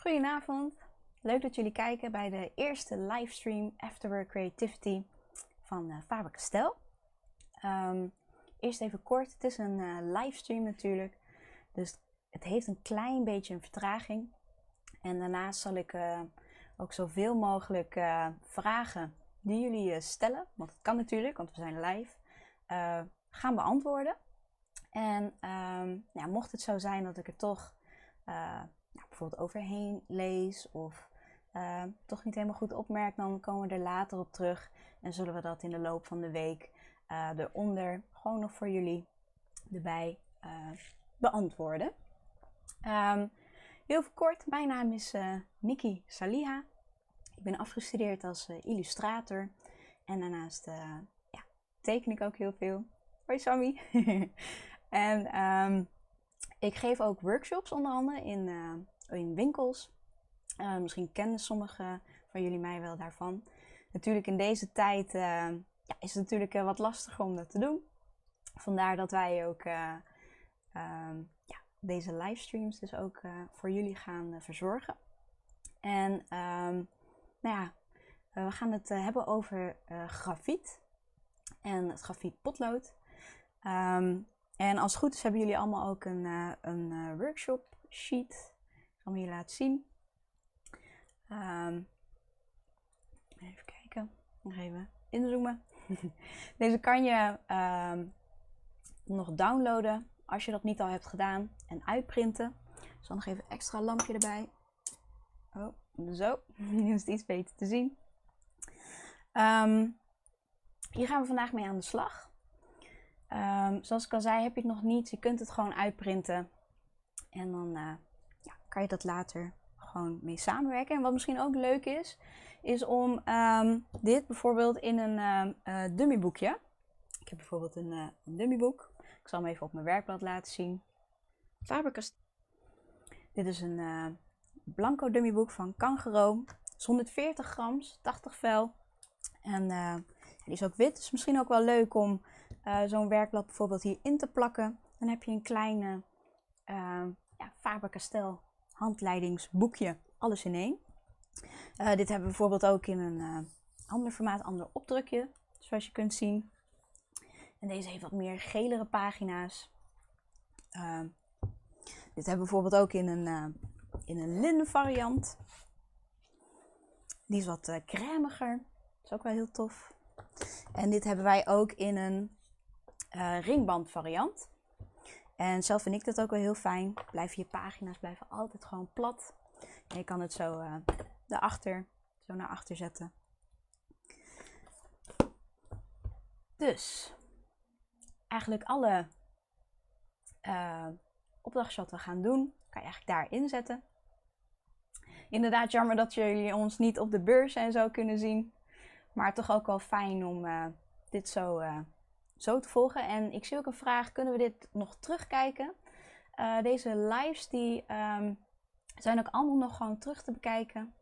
Goedenavond, leuk dat jullie kijken bij de eerste livestream Afterwork Creativity van Faber-Castell. Eerst even kort, het is een livestream natuurlijk, dus het heeft een klein beetje een vertraging. En daarnaast zal ik ook zoveel mogelijk vragen die jullie stellen, want het kan natuurlijk, want we zijn live, gaan beantwoorden. En mocht het zo zijn dat ik er toch bijvoorbeeld overheen lees of toch niet helemaal goed opmerk, dan komen we er later op terug en zullen we dat in de loop van de week eronder gewoon nog voor jullie erbij beantwoorden. Heel kort, mijn naam is Miki Saliha. Ik ben afgestudeerd als illustrator en daarnaast teken ik ook heel veel. Hoi Sammy! En ik geef ook workshops onder andere in winkels. Misschien kennen sommigen van jullie mij wel daarvan. Natuurlijk in deze tijd is het natuurlijk wat lastiger om dat te doen. Vandaar dat wij ook deze livestreams dus ook voor jullie gaan verzorgen. En we gaan het hebben over grafiet en het grafietpotlood. En als het goed is hebben jullie allemaal ook een workshop sheet. Ik zal hem hier laten zien. Even kijken. Nog even inzoomen. Deze kan je nog downloaden als je dat niet al hebt gedaan. En uitprinten. Ik zal nog even een extra lampje erbij. Oh, zo. Nu is het iets beter te zien. Hier gaan we vandaag mee aan de slag. Zoals ik al zei, heb je het nog niet. Je kunt het gewoon uitprinten. En dan kan je dat later gewoon mee samenwerken. En wat misschien ook leuk is om dit bijvoorbeeld in een dummyboekje. Ik heb bijvoorbeeld een dummyboek. Ik zal hem even op mijn werkblad laten zien. Faber-Castell. Dit is een blanco dummyboek van Kangaroo. Het is 140 gram, 80 vel. En die is ook wit. Dus misschien ook wel leuk om zo'n werkblad bijvoorbeeld hierin te plakken. Dan heb je een kleine Faber-Castell handleidingsboekje. Alles in één. Dit hebben we bijvoorbeeld ook in een ander formaat, ander opdrukje. Zoals je kunt zien. En deze heeft wat meer gelere pagina's. Dit hebben we bijvoorbeeld ook in een linnen variant. Die is wat crèmiger. Dat is ook wel heel tof. En dit hebben wij ook in een ringband variant. En zelf vind ik dat ook wel heel fijn. Je pagina's blijven altijd gewoon plat. En je kan het zo naar achter zetten. Dus eigenlijk alle opdrachtjes wat we gaan doen, kan je eigenlijk daarin zetten. Inderdaad jammer dat jullie ons niet op de beurs en zo kunnen zien. Maar toch ook wel fijn om dit zo te volgen. En ik zie ook een vraag, kunnen we dit nog terugkijken? Deze lives die zijn ook allemaal nog gewoon terug te bekijken.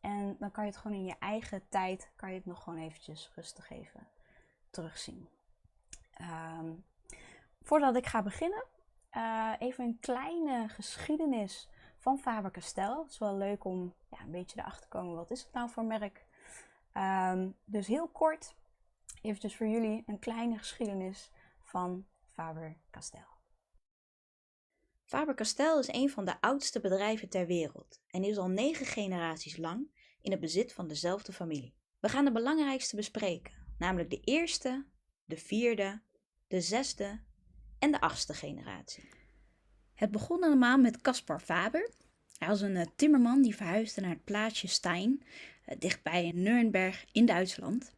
En dan kan je het gewoon in je eigen tijd, kan je het nog gewoon eventjes rustig even terugzien. Voordat ik ga beginnen, even een kleine geschiedenis van Faber-Castell. Het is wel leuk om een beetje erachter te komen, wat is het nou voor merk? Dus heel kort, eventjes voor jullie een kleine geschiedenis van Faber-Castell. Faber-Castell is een van de oudste bedrijven ter wereld en is al 9 generaties lang in het bezit van dezelfde familie. We gaan de belangrijkste bespreken, namelijk de eerste, de vierde, de zesde en de 8e generatie. Het begon allemaal met Caspar Faber. Hij was een timmerman die verhuisde naar het plaatsje Stein, dichtbij Nürnberg in Duitsland.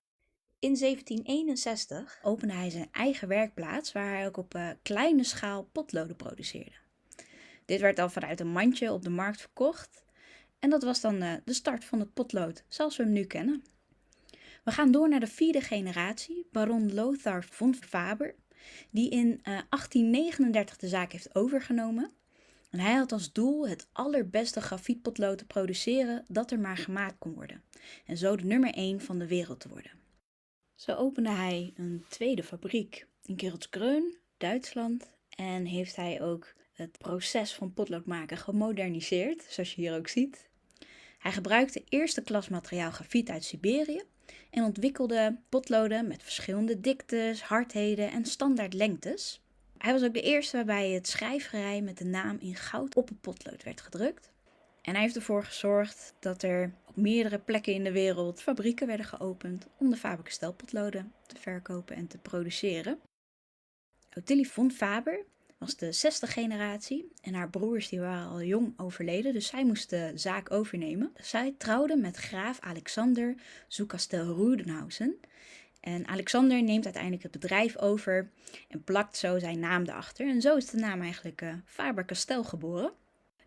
In 1761 opende hij zijn eigen werkplaats waar hij ook op kleine schaal potloden produceerde. Dit werd dan vanuit een mandje op de markt verkocht en dat was dan de start van het potlood zoals we hem nu kennen. We gaan door naar de 4e generatie, baron Lothar von Faber, die in 1839 de zaak heeft overgenomen. En hij had als doel het allerbeste grafietpotlood te produceren dat er maar gemaakt kon worden. En zo de nummer 1 van de wereld te worden. Zo opende hij een tweede fabriek in Karlsruhe, Duitsland. En heeft hij ook het proces van potlood maken gemoderniseerd, zoals je hier ook ziet. Hij gebruikte eerste klas materiaal grafiet uit Siberië en ontwikkelde potloden met verschillende diktes, hardheden en standaard lengtes. Hij was ook de eerste waarbij het schrijfgerei met de naam in goud op het potlood werd gedrukt. En hij heeft ervoor gezorgd dat er op meerdere plekken in de wereld fabrieken werden geopend om de Faber-Castell potloden te verkopen en te produceren. Ottilie von Faber was de 6e generatie en haar broers die waren al jong overleden, dus zij moest de zaak overnemen. Zij trouwde met graaf Alexander zu Castel-Ruidenhausen. En Alexander neemt uiteindelijk het bedrijf over en plakt zo zijn naam erachter. En zo is de naam eigenlijk Faber-Castell geboren.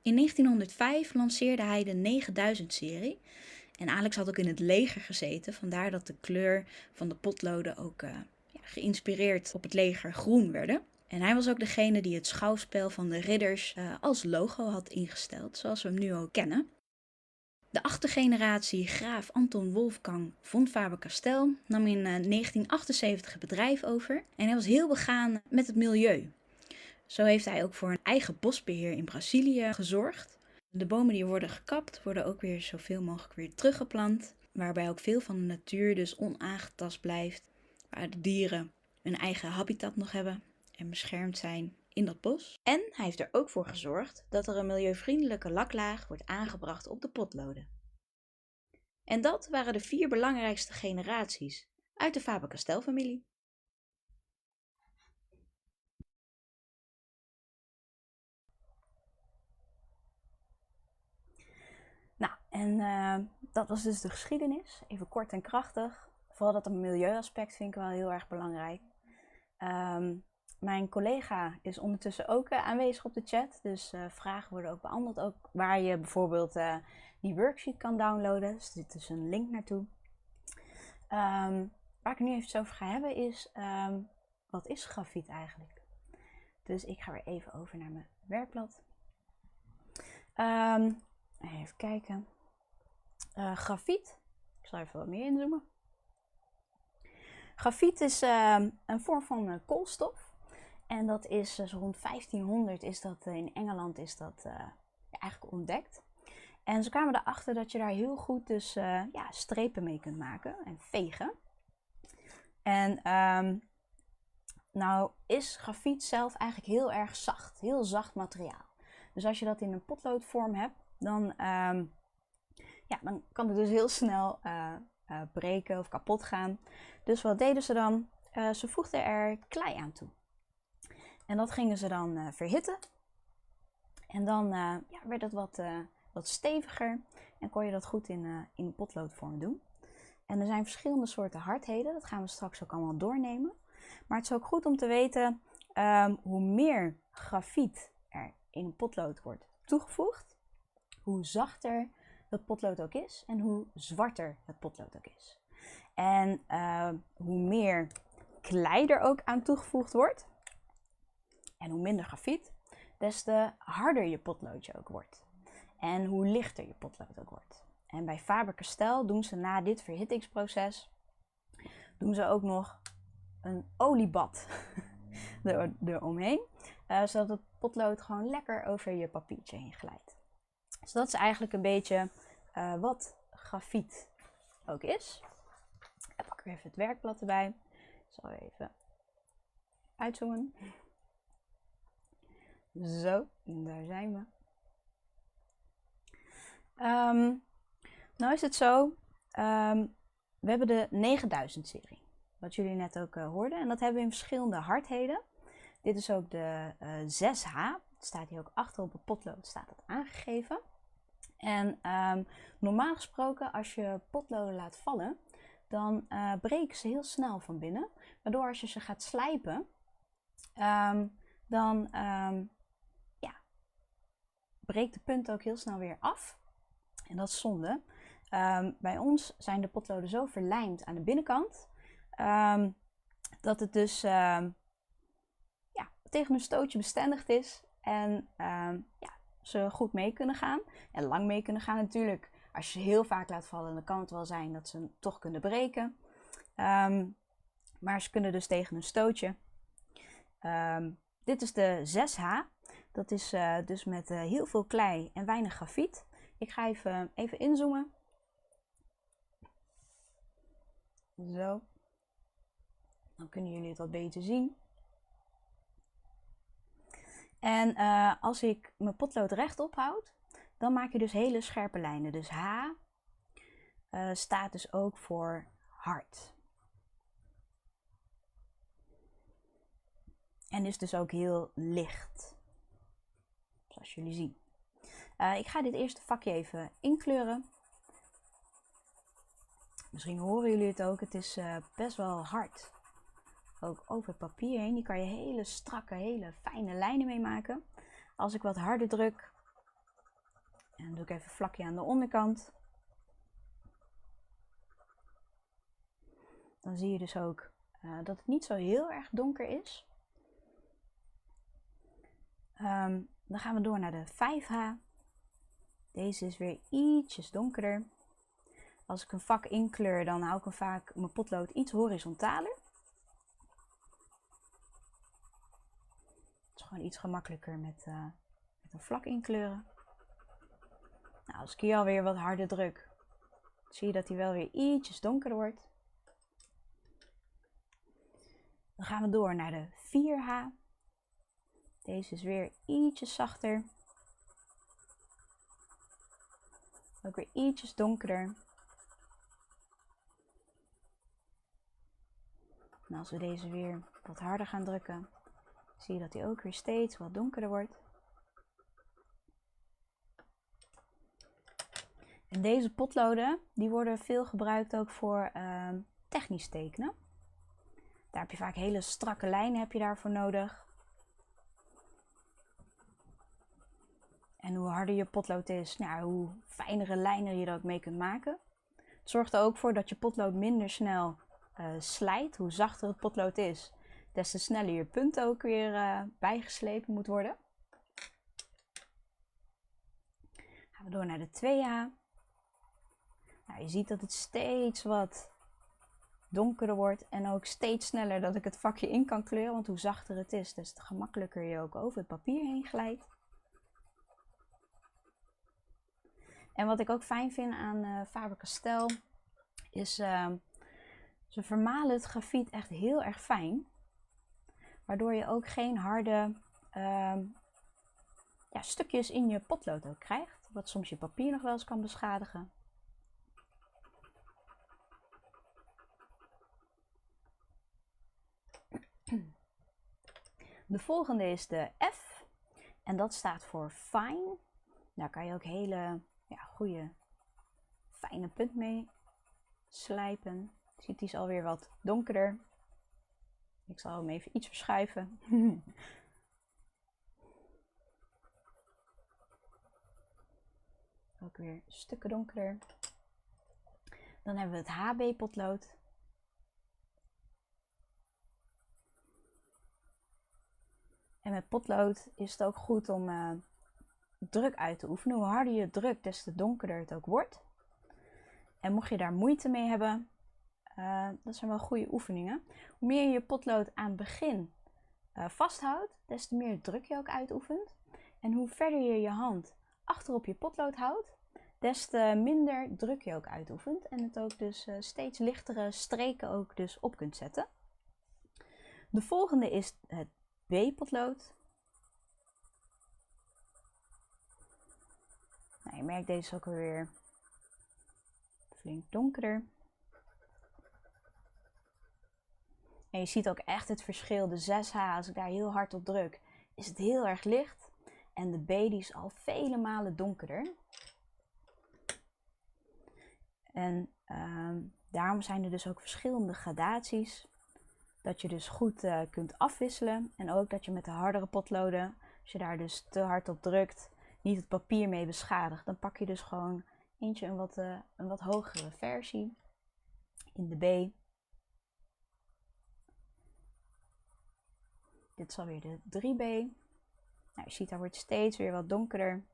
In 1905 lanceerde hij de 9000-serie. En Alex had ook in het leger gezeten, vandaar dat de kleur van de potloden ook geïnspireerd op het leger groen werden. En hij was ook degene die het schouwspel van de ridders als logo had ingesteld, zoals we hem nu ook kennen. De 8e generatie graaf Anton Wolfgang von Faber-Castell nam in 1978 het bedrijf over en hij was heel begaan met het milieu. Zo heeft hij ook voor een eigen bosbeheer in Brazilië gezorgd. De bomen die worden gekapt worden ook weer zoveel mogelijk weer teruggeplant, waarbij ook veel van de natuur dus onaangetast blijft, waar de dieren hun eigen habitat nog hebben en beschermd zijn in dat bos. En hij heeft er ook voor gezorgd dat er een milieuvriendelijke laklaag wordt aangebracht op de potloden. En dat waren de 4 belangrijkste generaties uit de Faber-Castell-familie. Nou, en dat was dus de geschiedenis. Even kort en krachtig. Vooral dat milieuaspect vind ik wel heel erg belangrijk. Mijn collega is ondertussen ook aanwezig op de chat. Dus vragen worden ook beantwoord. Ook waar je bijvoorbeeld die worksheet kan downloaden. Dus dit is een link naartoe. Waar ik het nu even over ga hebben is... wat is grafiet eigenlijk? Dus ik ga weer even over naar mijn werkblad. Even kijken. Grafiet. Ik zal even wat meer inzoomen. Grafiet is een vorm van koolstof. En dat is rond 1500 is dat in Engeland is dat eigenlijk ontdekt. En ze kwamen erachter dat je daar heel goed dus strepen mee kunt maken en vegen. En nou is grafiet zelf eigenlijk heel erg zacht. Heel zacht materiaal. Dus als je dat in een potloodvorm hebt, dan kan het dus heel snel breken of kapot gaan. Dus wat deden ze dan? Ze voegden er klei aan toe. En dat gingen ze dan verhitten. En dan werd het wat steviger en kon je dat goed in potloodvorm doen. En er zijn verschillende soorten hardheden, dat gaan we straks ook allemaal doornemen. Maar het is ook goed om te weten hoe meer grafiet er in een potlood wordt toegevoegd, hoe zachter het potlood ook is en hoe zwarter het potlood ook is. En hoe meer klei er ook aan toegevoegd wordt en hoe minder grafiet, des te harder je potloodje ook wordt. En hoe lichter je potlood ook wordt. En bij Faber-Castell doen ze na dit verhittingsproces ook nog een oliebad eromheen. Zodat het potlood gewoon lekker over je papiertje heen glijdt. Dus dat is eigenlijk een beetje wat grafiet ook is. Ik pak weer even het werkblad erbij. Ik zal even uitzoomen. Zo, daar zijn we. Nou is het zo, we hebben de 9000-serie, wat jullie net ook hoorden. En dat hebben we in verschillende hardheden. Dit is ook de 6H, het staat hier ook achter op het potlood, staat dat aangegeven. En normaal gesproken, als je potloden laat vallen, dan breken ze heel snel van binnen. Waardoor als je ze gaat slijpen, dan breekt de punt ook heel snel weer af. En dat is zonde. Bij ons zijn de potloden zo verlijmd aan de binnenkant dat het dus tegen een stootje bestendigd is en ze goed mee kunnen gaan en lang mee kunnen gaan. Natuurlijk, als je ze heel vaak laat vallen, dan kan het wel zijn dat ze toch kunnen breken. Maar ze kunnen dus tegen een stootje. Dit is de 6H. Dat is dus met heel veel klei en weinig grafiet. Ik ga even inzoomen. Zo. Dan kunnen jullie het wat beter zien. En als ik mijn potlood rechtop houd, dan maak je dus hele scherpe lijnen. Dus H staat dus ook voor hard. En is dus ook heel licht. Zoals jullie zien. Ik ga dit eerste vakje even inkleuren. Misschien horen jullie het ook. Het is best wel hard. Ook over het papier heen. Die kan je hele strakke, hele fijne lijnen mee maken. Als ik wat harder druk. En dan doe ik even een vlakje aan de onderkant. Dan zie je dus ook dat het niet zo heel erg donker is. Dan gaan we door naar de 5H. Deze is weer ietsjes donkerder. Als ik een vak inkleur, dan hou ik hem vaak mijn potlood iets horizontaler. Het is gewoon iets gemakkelijker met een vlak inkleuren. Nou, als ik hier alweer wat harder druk, zie je dat hij wel weer ietsjes donkerder wordt. Dan gaan we door naar de 4H. Deze is weer ietsjes zachter. Ook weer ietsjes donkerder. En als we deze weer wat harder gaan drukken, zie je dat hij ook weer steeds wat donkerder wordt. En deze potloden, die worden veel gebruikt ook voor technisch tekenen. Daar heb je vaak hele strakke lijnen heb je daarvoor nodig. En hoe harder je potlood is, nou, hoe fijnere lijnen je er ook mee kunt maken. Het zorgt er ook voor dat je potlood minder snel slijt. Hoe zachter het potlood is, des te sneller je punt ook weer bijgeslepen moet worden. Gaan we door naar de 2H. Nou, je ziet dat het steeds wat donkerder wordt en ook steeds sneller dat ik het vakje in kan kleuren. Want hoe zachter het is, des te gemakkelijker je ook over het papier heen glijdt. En wat ik ook fijn vind aan Faber-Castell is, ze vermalen het grafiet echt heel erg fijn. Waardoor je ook geen harde stukjes in je potlood ook krijgt. Wat soms je papier nog wel eens kan beschadigen. De volgende is de F. En dat staat voor fine. Daar kan je ook hele goede fijne punt mee slijpen. Je ziet, die is alweer wat donkerder. Ik zal hem even iets verschuiven. Ook weer stukken donkerder. Dan hebben we het HB potlood. En met potlood is het ook goed om druk uit te oefenen. Hoe harder je drukt, des te donkerder het ook wordt. En mocht je daar moeite mee hebben, dat zijn wel goede oefeningen. Hoe meer je potlood aan het begin vasthoudt, des te meer druk je ook uitoefent. En hoe verder je je hand achter op je potlood houdt, des te minder druk je ook uitoefent. En het ook dus steeds lichtere streken ook dus op kunt zetten. De volgende is het B-potlood. Nou, je merkt, deze is ook alweer flink donkerder. En je ziet ook echt het verschil. De 6H, als ik daar heel hard op druk, is het heel erg licht. En de B die is al vele malen donkerder. En daarom zijn er dus ook verschillende gradaties. Dat je dus goed kunt afwisselen. En ook dat je met de hardere potloden, als je daar dus te hard op drukt, niet het papier mee beschadigt. Dan pak je dus gewoon eentje een wat hogere versie in de B. Dit is alweer de 3B. Nou, je ziet, daar wordt steeds weer wat donkerder.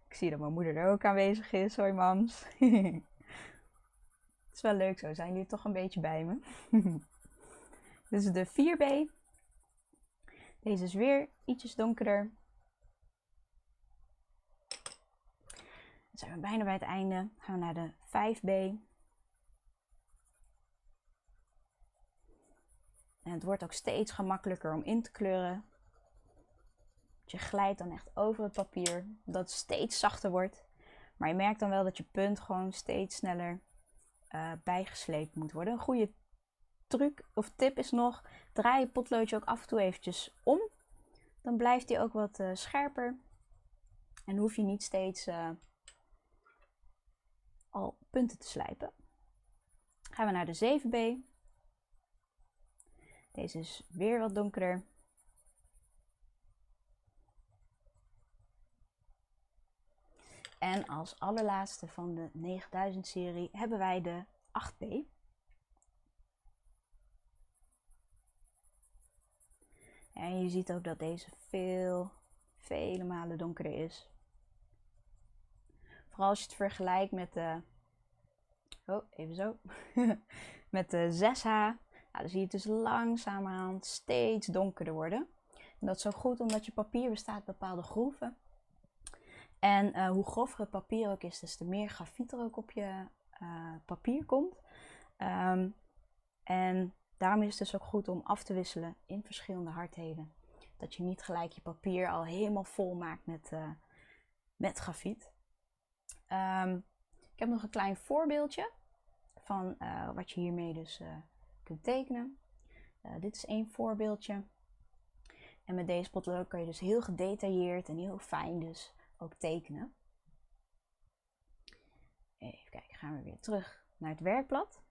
Ik zie dat mijn moeder er ook aanwezig is. Hoi mams. is wel leuk zo, zijn jullie toch een beetje bij me. Dit is de 4B. Deze is weer ietsjes donkerder. Dan zijn we bijna bij het einde. Dan gaan we naar de 5B. En het wordt ook steeds gemakkelijker om in te kleuren. Je glijdt dan echt over het papier, dat het steeds zachter wordt. Maar je merkt dan wel dat je punt gewoon steeds sneller bijgesleept moet worden. Een goede truc of tip is nog, draai je potloodje ook af en toe eventjes om. Dan blijft hij ook wat scherper. En hoef je niet steeds al punten te slijpen. Gaan we naar de 7B. Deze is weer wat donkerder. En als allerlaatste van de 9000 serie hebben wij de 8B. En je ziet ook dat deze vele malen donkerder is. Vooral als je het vergelijkt met de, met de 6H. Nou, dan zie je het dus langzamerhand steeds donkerder worden. En dat is zo goed omdat je papier bestaat uit bepaalde groeven. En hoe grover het papier ook is, des te meer grafiet er ook op je papier komt. En daarom is het dus ook goed om af te wisselen in verschillende hardheden. Dat je niet gelijk je papier al helemaal vol maakt met grafiet. Ik heb nog een klein voorbeeldje van wat je hiermee dus kunt tekenen. Dit is één voorbeeldje. En met deze potlood kan je dus heel gedetailleerd en heel fijn dus ook tekenen. Even kijken, gaan we weer terug naar het werkblad.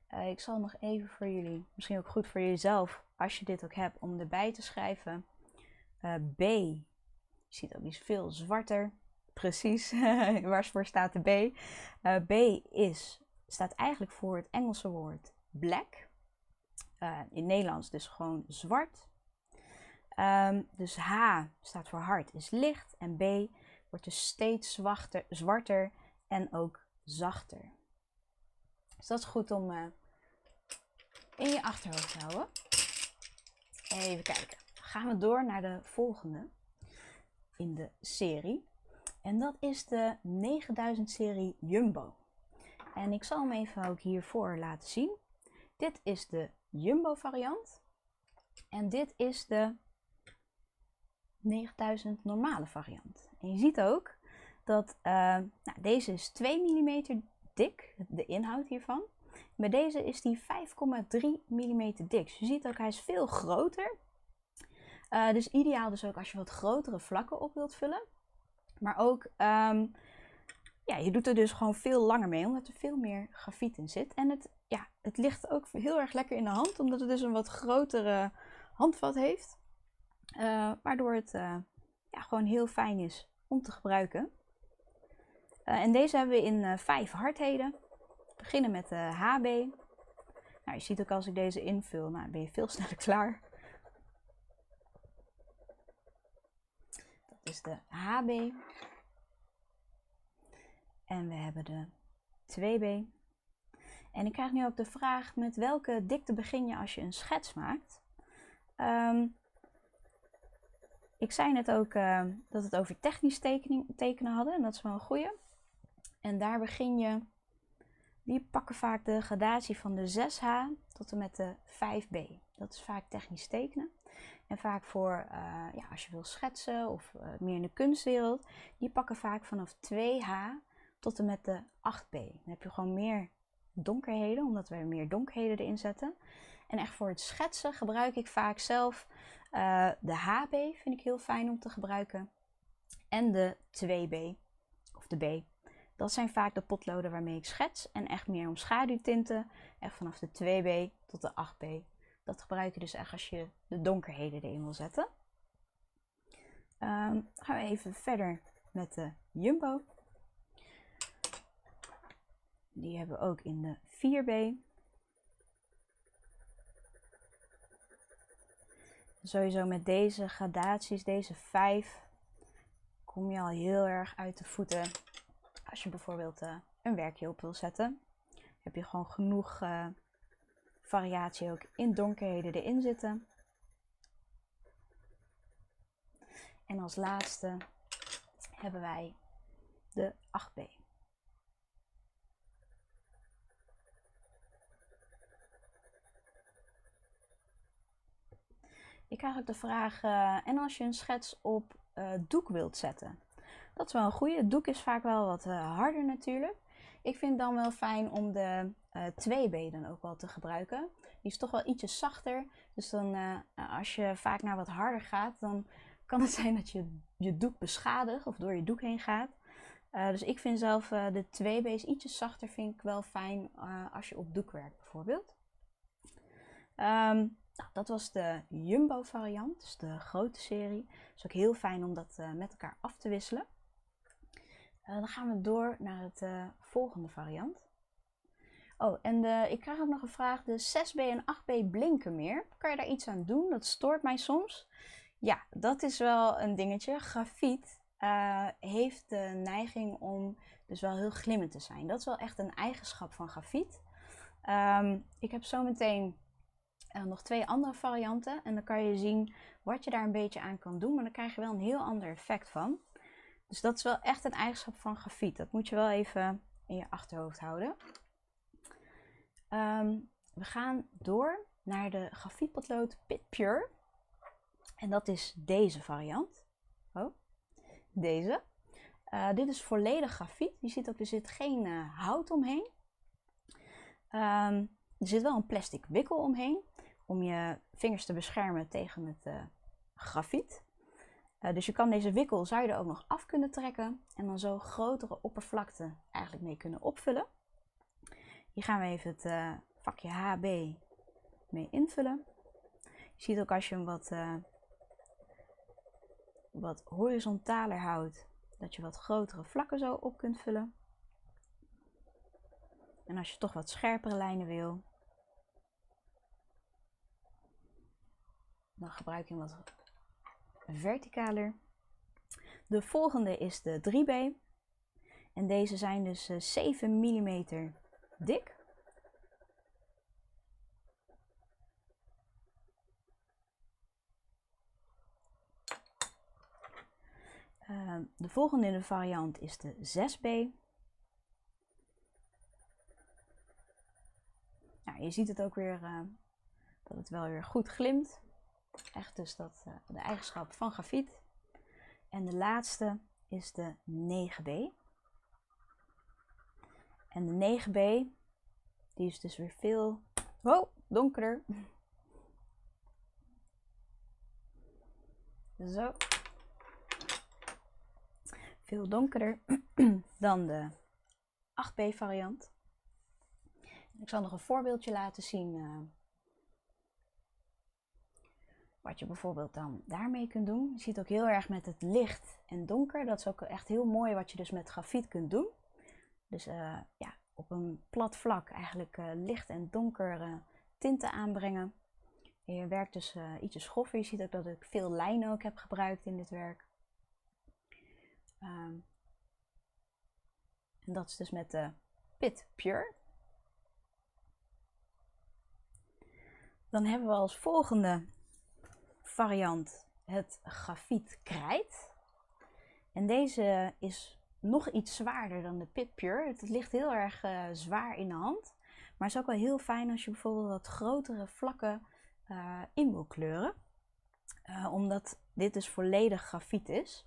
Ik zal nog even voor jullie, misschien ook goed voor jezelf, als je dit ook hebt, om erbij te schrijven. B, je ziet ook, die is veel zwarter. Precies, waarvoor staat de B? B staat eigenlijk voor het Engelse woord black. In Nederlands dus gewoon zwart. Dus H staat voor hard, is licht. En B wordt dus steeds zwarter en ook zachter. Dus dat is goed om in je achterhoofd te houden. Even kijken. Dan gaan we door naar de volgende in de serie. En dat is de 9000 serie Jumbo. En ik zal hem even ook hiervoor laten zien. Dit is de Jumbo variant. En dit is de 9000 normale variant. En je ziet ook dat deze is 2 mm dik, de inhoud hiervan. Bij deze is die 5,3 mm dik. Dus je ziet ook, hij is veel groter. Dus ideaal dus ook als je wat grotere vlakken op wilt vullen. Maar ook, je doet er dus gewoon veel langer mee, omdat er veel meer grafiet in zit. En het ligt ook heel erg lekker in de hand, omdat het dus een wat grotere handvat heeft. Waardoor het gewoon heel fijn is om te gebruiken. En deze hebben we in 5 hardheden. We beginnen met de HB. Nou, je ziet ook als ik deze invul, nou, ben je veel sneller klaar. Dat is de HB. En we hebben de 2B. En ik krijg nu ook de vraag, met welke dikte begin je als je een schets maakt? Ik zei net ook dat we het over technisch tekenen hadden. En dat is wel een goeie. En daar begin je. Die pakken vaak de gradatie van de 6H tot en met de 5B. Dat is vaak technisch tekenen. En vaak voor als je wil schetsen of meer in de kunstwereld. Die pakken vaak vanaf 2H tot en met de 8B. Dan heb je gewoon meer donkerheden, omdat we meer donkerheden erin zetten. En echt voor het schetsen gebruik ik vaak zelf de HB, vind ik heel fijn om te gebruiken. En de 2B, of de B. Dat zijn vaak de potloden waarmee ik schets. En echt meer om schaduwtinten. Echt vanaf de 2B tot de 8B. Dat gebruik je dus echt als je de donkerheden erin wil zetten. Gaan we even verder met de Jumbo. Die hebben we ook in de 4B. Sowieso met deze gradaties, deze 5, kom je al heel erg uit de voeten als je bijvoorbeeld een werkje op wil zetten. heb je gewoon genoeg variatie ook in donkerheden erin zitten. En als laatste hebben wij de 8B. Ik krijg ook de vraag, en als je een schets op doek wilt zetten? Dat is wel een goeie. Het doek is vaak wel wat harder natuurlijk. Ik vind het dan wel fijn om de 2B dan ook wel te gebruiken. Die is toch wel ietsje zachter. Dus dan, als je vaak naar wat harder gaat, dan kan het zijn dat je je doek beschadigt of door je doek heen gaat. Dus ik vind zelf de 2B's ietsje zachter, vind ik wel fijn als je op doek werkt bijvoorbeeld. Nou, dat was de Jumbo variant, dus de grote serie. Het is ook heel fijn om dat met elkaar af te wisselen. Dan gaan we door naar het volgende variant. Oh, en ik krijg ook nog een vraag. De 6B en 8B blinken meer. Kan je daar iets aan doen? Dat stoort mij soms. Ja, dat is wel een dingetje. Grafiet heeft de neiging om dus wel heel glimmend te zijn. Dat is wel echt een eigenschap van grafiet. Ik heb zometeen nog 2 andere varianten. En dan kan je zien wat je daar een beetje aan kan doen. Maar dan krijg je wel een heel ander effect van. Dus dat is wel echt een eigenschap van grafiet. Dat moet je wel even in je achterhoofd houden. We gaan door naar de grafietpotlood Pit Pure. En dat is deze variant. Oh, deze. Dit is volledig grafiet. Je ziet ook, er zit geen hout omheen. Er zit wel een plastic wikkel omheen. Om je vingers te beschermen tegen het grafiet. Dus je kan deze wikkel, zou je er ook nog af kunnen trekken. En dan zo grotere oppervlakte eigenlijk mee kunnen opvullen. Hier gaan we even het vakje HB mee invullen. Je ziet ook als je hem wat horizontaler houdt, dat je wat grotere vlakken zo op kunt vullen. En als je toch wat scherpere lijnen wil, dan gebruik je hem wat verticaler. De volgende is de 3B. En deze zijn dus 7 mm dik. De volgende in de variant is de 6B. Nou, je ziet het ook weer dat het wel weer goed glimt. Echt dus de eigenschap van grafiet. En de laatste is de 9B. En de 9B, die is dus weer veel donkerder. Zo. Veel donkerder dan de 8B variant. Ik zal nog een voorbeeldje laten zien wat je bijvoorbeeld dan daarmee kunt doen. Je ziet ook heel erg met het licht en donker. Dat is ook echt heel mooi wat je dus met grafiet kunt doen. Dus ja, op een plat vlak eigenlijk licht en donker tinten aanbrengen. En je werkt dus ietsje schoffer. Je ziet ook dat ik veel lijnen ook heb gebruikt in dit werk. En dat is dus met de Pit Pure. Dan hebben we als volgende variant het grafiet krijt. En deze is nog iets zwaarder dan de Pit Pure. Het ligt heel erg zwaar in de hand. Maar het is ook wel heel fijn als je bijvoorbeeld wat grotere vlakken in wil kleuren. Omdat dit dus volledig grafiet is.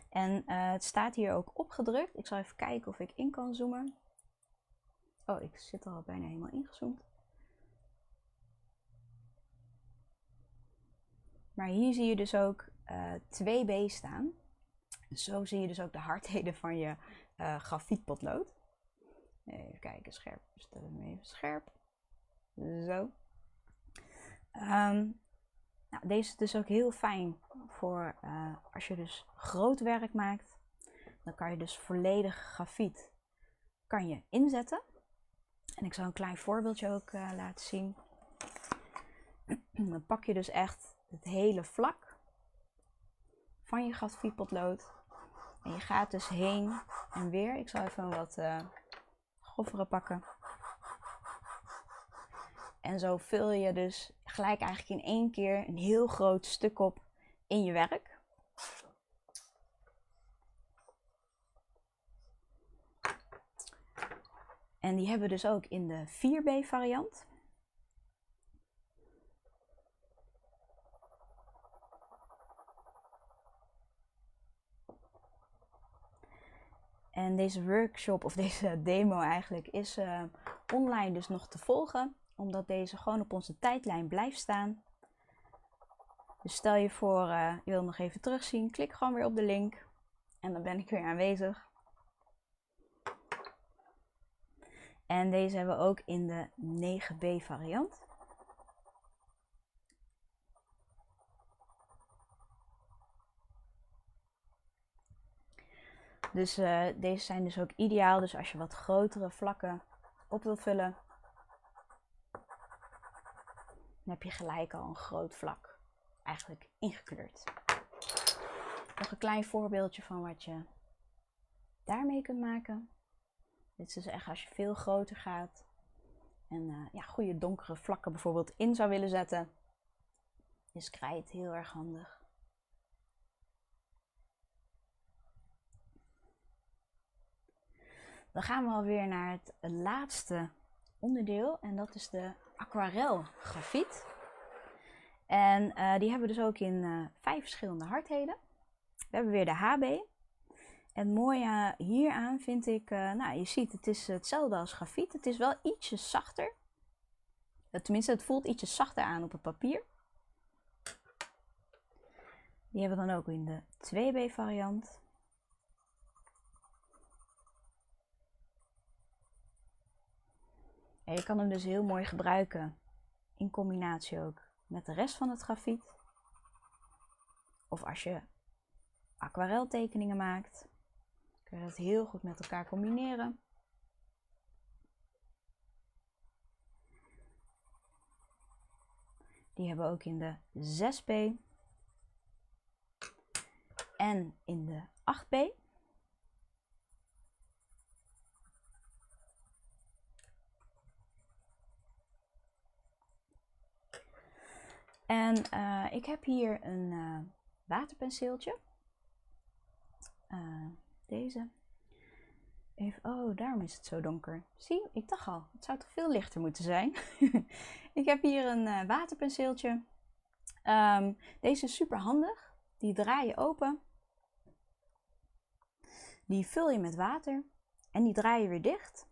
En het staat hier ook opgedrukt. Ik zal even kijken of ik in kan zoomen. Oh, ik zit al bijna helemaal ingezoomd. Maar hier zie je dus ook 2B staan. Zo zie je dus ook de hardheden van je grafietpotlood. Even kijken, scherp. Stel hem even scherp. Zo. Nou, deze is dus ook heel fijn voor als je dus groot werk maakt. Dan kan je dus volledig grafiet kan je inzetten. En ik zal een klein voorbeeldje ook laten zien. Dan pak je dus echt het hele vlak van je grafietpotlood. En je gaat dus heen en weer. Ik zal even een wat groffere pakken. En zo vul je dus gelijk eigenlijk in één keer een heel groot stuk op in je werk. En die hebben we dus ook in de 4B variant. En deze workshop, of deze demo eigenlijk, is online dus nog te volgen. Omdat deze gewoon op onze tijdlijn blijft staan. Dus stel je voor, je wil nog even terugzien. Klik gewoon weer op de link. En dan ben ik weer aanwezig. En deze hebben we ook in de 9B variant. Dus deze zijn dus ook ideaal. Dus als je wat grotere vlakken op wil vullen, dan heb je gelijk al een groot vlak eigenlijk ingekleurd. Nog een klein voorbeeldje van wat je daarmee kunt maken. Dit is dus echt als je veel groter gaat en ja, goede donkere vlakken bijvoorbeeld in zou willen zetten. Is krijt heel erg handig. Dan gaan we alweer naar het laatste onderdeel en dat is de aquarelgrafiet. En die hebben we dus ook in 5 verschillende hardheden. We hebben weer de HB. En het mooie hieraan vind ik, nou je ziet het is hetzelfde als grafiet. Het is wel ietsje zachter. Tenminste het voelt ietsje zachter aan op het papier. Die hebben we dan ook in de 2B variant. En je kan hem dus heel mooi gebruiken in combinatie ook met de rest van het grafiet. Of als je aquareltekeningen maakt, kun je dat heel goed met elkaar combineren. Die hebben we ook in de 6B en in de 8B. En ik heb hier een waterpenseeltje. Deze. Even, oh, daarom is het zo donker. Zie, ik dacht al, het zou toch veel lichter moeten zijn. Ik heb hier een waterpenseeltje. Deze is super handig. Die draai je open. Die vul je met water. En die draai je weer dicht.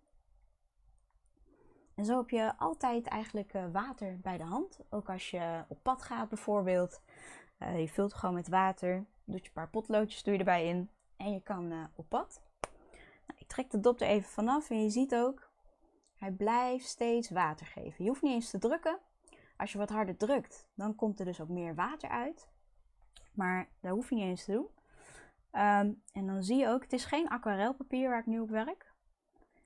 En zo heb je altijd eigenlijk water bij de hand. Ook als je op pad gaat bijvoorbeeld. Je vult gewoon met water. Doet je een paar potloodjes doe je erbij in. En je kan op pad. Nou, ik trek de dop er even vanaf. En je ziet ook, hij blijft steeds water geven. Je hoeft niet eens te drukken. Als je wat harder drukt, dan komt er dus ook meer water uit. Maar dat hoef je niet eens te doen. En dan zie je ook, het is geen aquarelpapier waar ik nu op werk.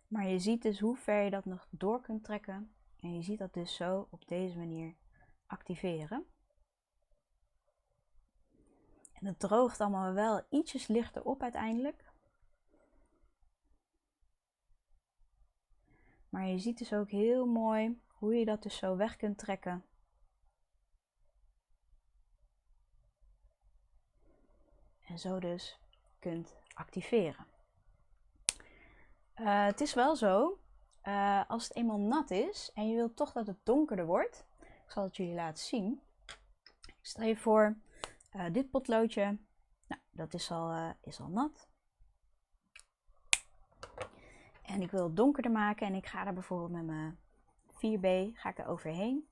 Maar je ziet dus hoe ver je dat nog door kunt trekken. En je ziet dat dus zo op deze manier activeren. En het droogt allemaal wel ietsjes lichter op uiteindelijk. Maar je ziet dus ook heel mooi hoe je dat dus zo weg kunt trekken. En zo dus kunt activeren. Het is wel zo, als het eenmaal nat is en je wilt toch dat het donkerder wordt. Ik zal het jullie laten zien. Stel je voor, dit potloodje, nou, dat is al nat. En ik wil het donkerder maken en ik ga er bijvoorbeeld met mijn 4B ga ik er overheen.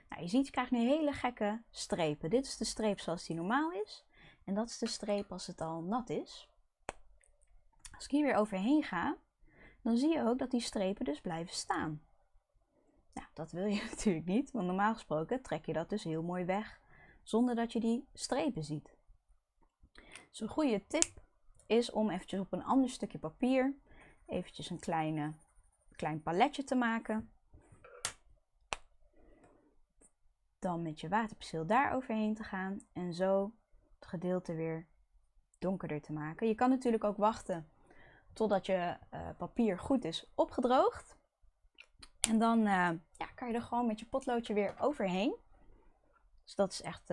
Nou, je ziet, je krijgt nu hele gekke strepen. Dit is de streep zoals die normaal is. En dat is de streep als het al nat is. Als ik hier weer overheen ga, dan zie je ook dat die strepen dus blijven staan. Nou, dat wil je natuurlijk niet, want normaal gesproken trek je dat dus heel mooi weg, zonder dat je die strepen ziet. Dus een goede tip is om eventjes op een ander stukje papier eventjes een klein paletje te maken. Dan met je waterpenseel daar overheen te gaan en zo het gedeelte weer donkerder te maken. Je kan natuurlijk ook wachten totdat je papier goed is opgedroogd. En dan ja, kan je er gewoon met je potloodje weer overheen. Dus dat is echt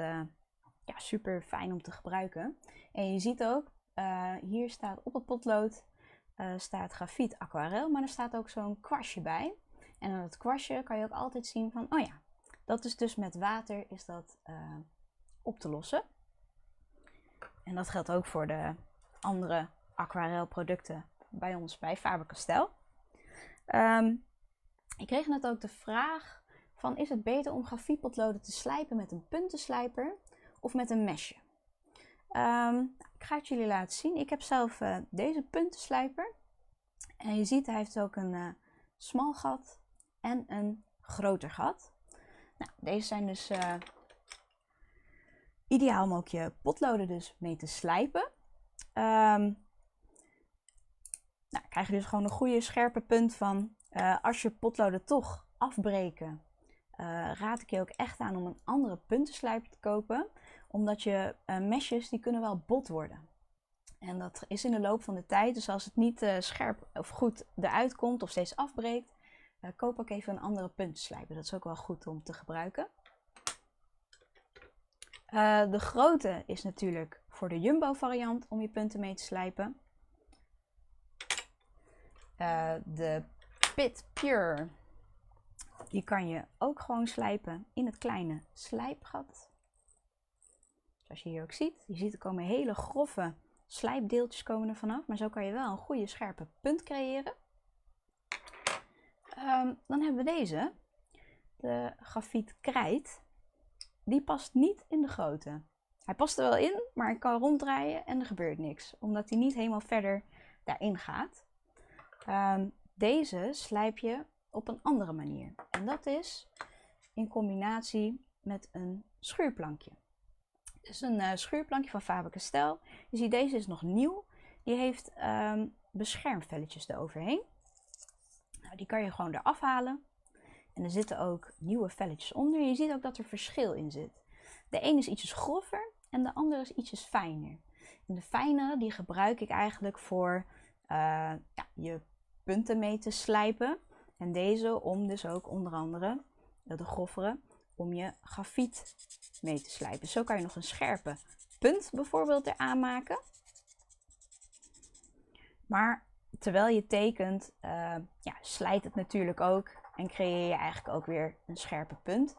ja, super fijn om te gebruiken. En je ziet ook, hier staat op het potlood staat grafiet aquarel, maar er staat ook zo'n kwastje bij. En aan het kwastje kan je ook altijd zien van, oh ja, dat is dus met water is dat op te lossen. En dat geldt ook voor de andere aquarelproducten bij ons bij Faber-Castell. Ik kreeg net ook de vraag van, is het beter om grafietpotloden te slijpen met een puntenslijper of met een mesje? Ik ga het jullie laten zien. Ik heb zelf deze puntenslijper. En je ziet, hij heeft ook een smal gat en een groter gat. Nou, deze zijn dus ideaal om ook je potloden dus mee te slijpen. Nou, krijg je dus gewoon een goede scherpe punt van. Als je potloden toch afbreken, raad ik je ook echt aan om een andere puntenslijper te kopen. Omdat je mesjes, die kunnen wel bot worden. En dat is in de loop van de tijd. Dus als het niet scherp of goed eruit komt of steeds afbreekt, koop ook even een andere puntenslijper. Dat is ook wel goed om te gebruiken. De grote is natuurlijk voor de Jumbo variant om je punten mee te slijpen. De Pit Pure, die kan je ook gewoon slijpen in het kleine slijpgat. Zoals je hier ook ziet. Je ziet er komen hele grove slijpdeeltjes komen er vanaf. Maar zo kan je wel een goede scherpe punt creëren. Dan hebben we deze. De grafiet krijt. Die past niet in de grootte. Hij past er wel in, maar ik kan ronddraaien en er gebeurt niks. Omdat hij niet helemaal verder daarin gaat. Deze slijp je op een andere manier. En dat is in combinatie met een schuurplankje. Dus een schuurplankje van Faber-Castell. Je ziet, deze is nog nieuw. Die heeft beschermvelletjes eroverheen. Nou, die kan je gewoon eraf halen. En er zitten ook nieuwe velletjes onder. Je ziet ook dat er verschil in zit. De een is ietsjes grover en de andere is ietsjes fijner. En de fijnere die gebruik ik eigenlijk voor ja, je punten mee te slijpen. En deze om dus ook onder andere, de grovere, om je grafiet mee te slijpen. Zo kan je nog een scherpe punt bijvoorbeeld eraan maken. Maar terwijl je tekent, ja, slijt het natuurlijk ook en creëer je eigenlijk ook weer een scherpe punt.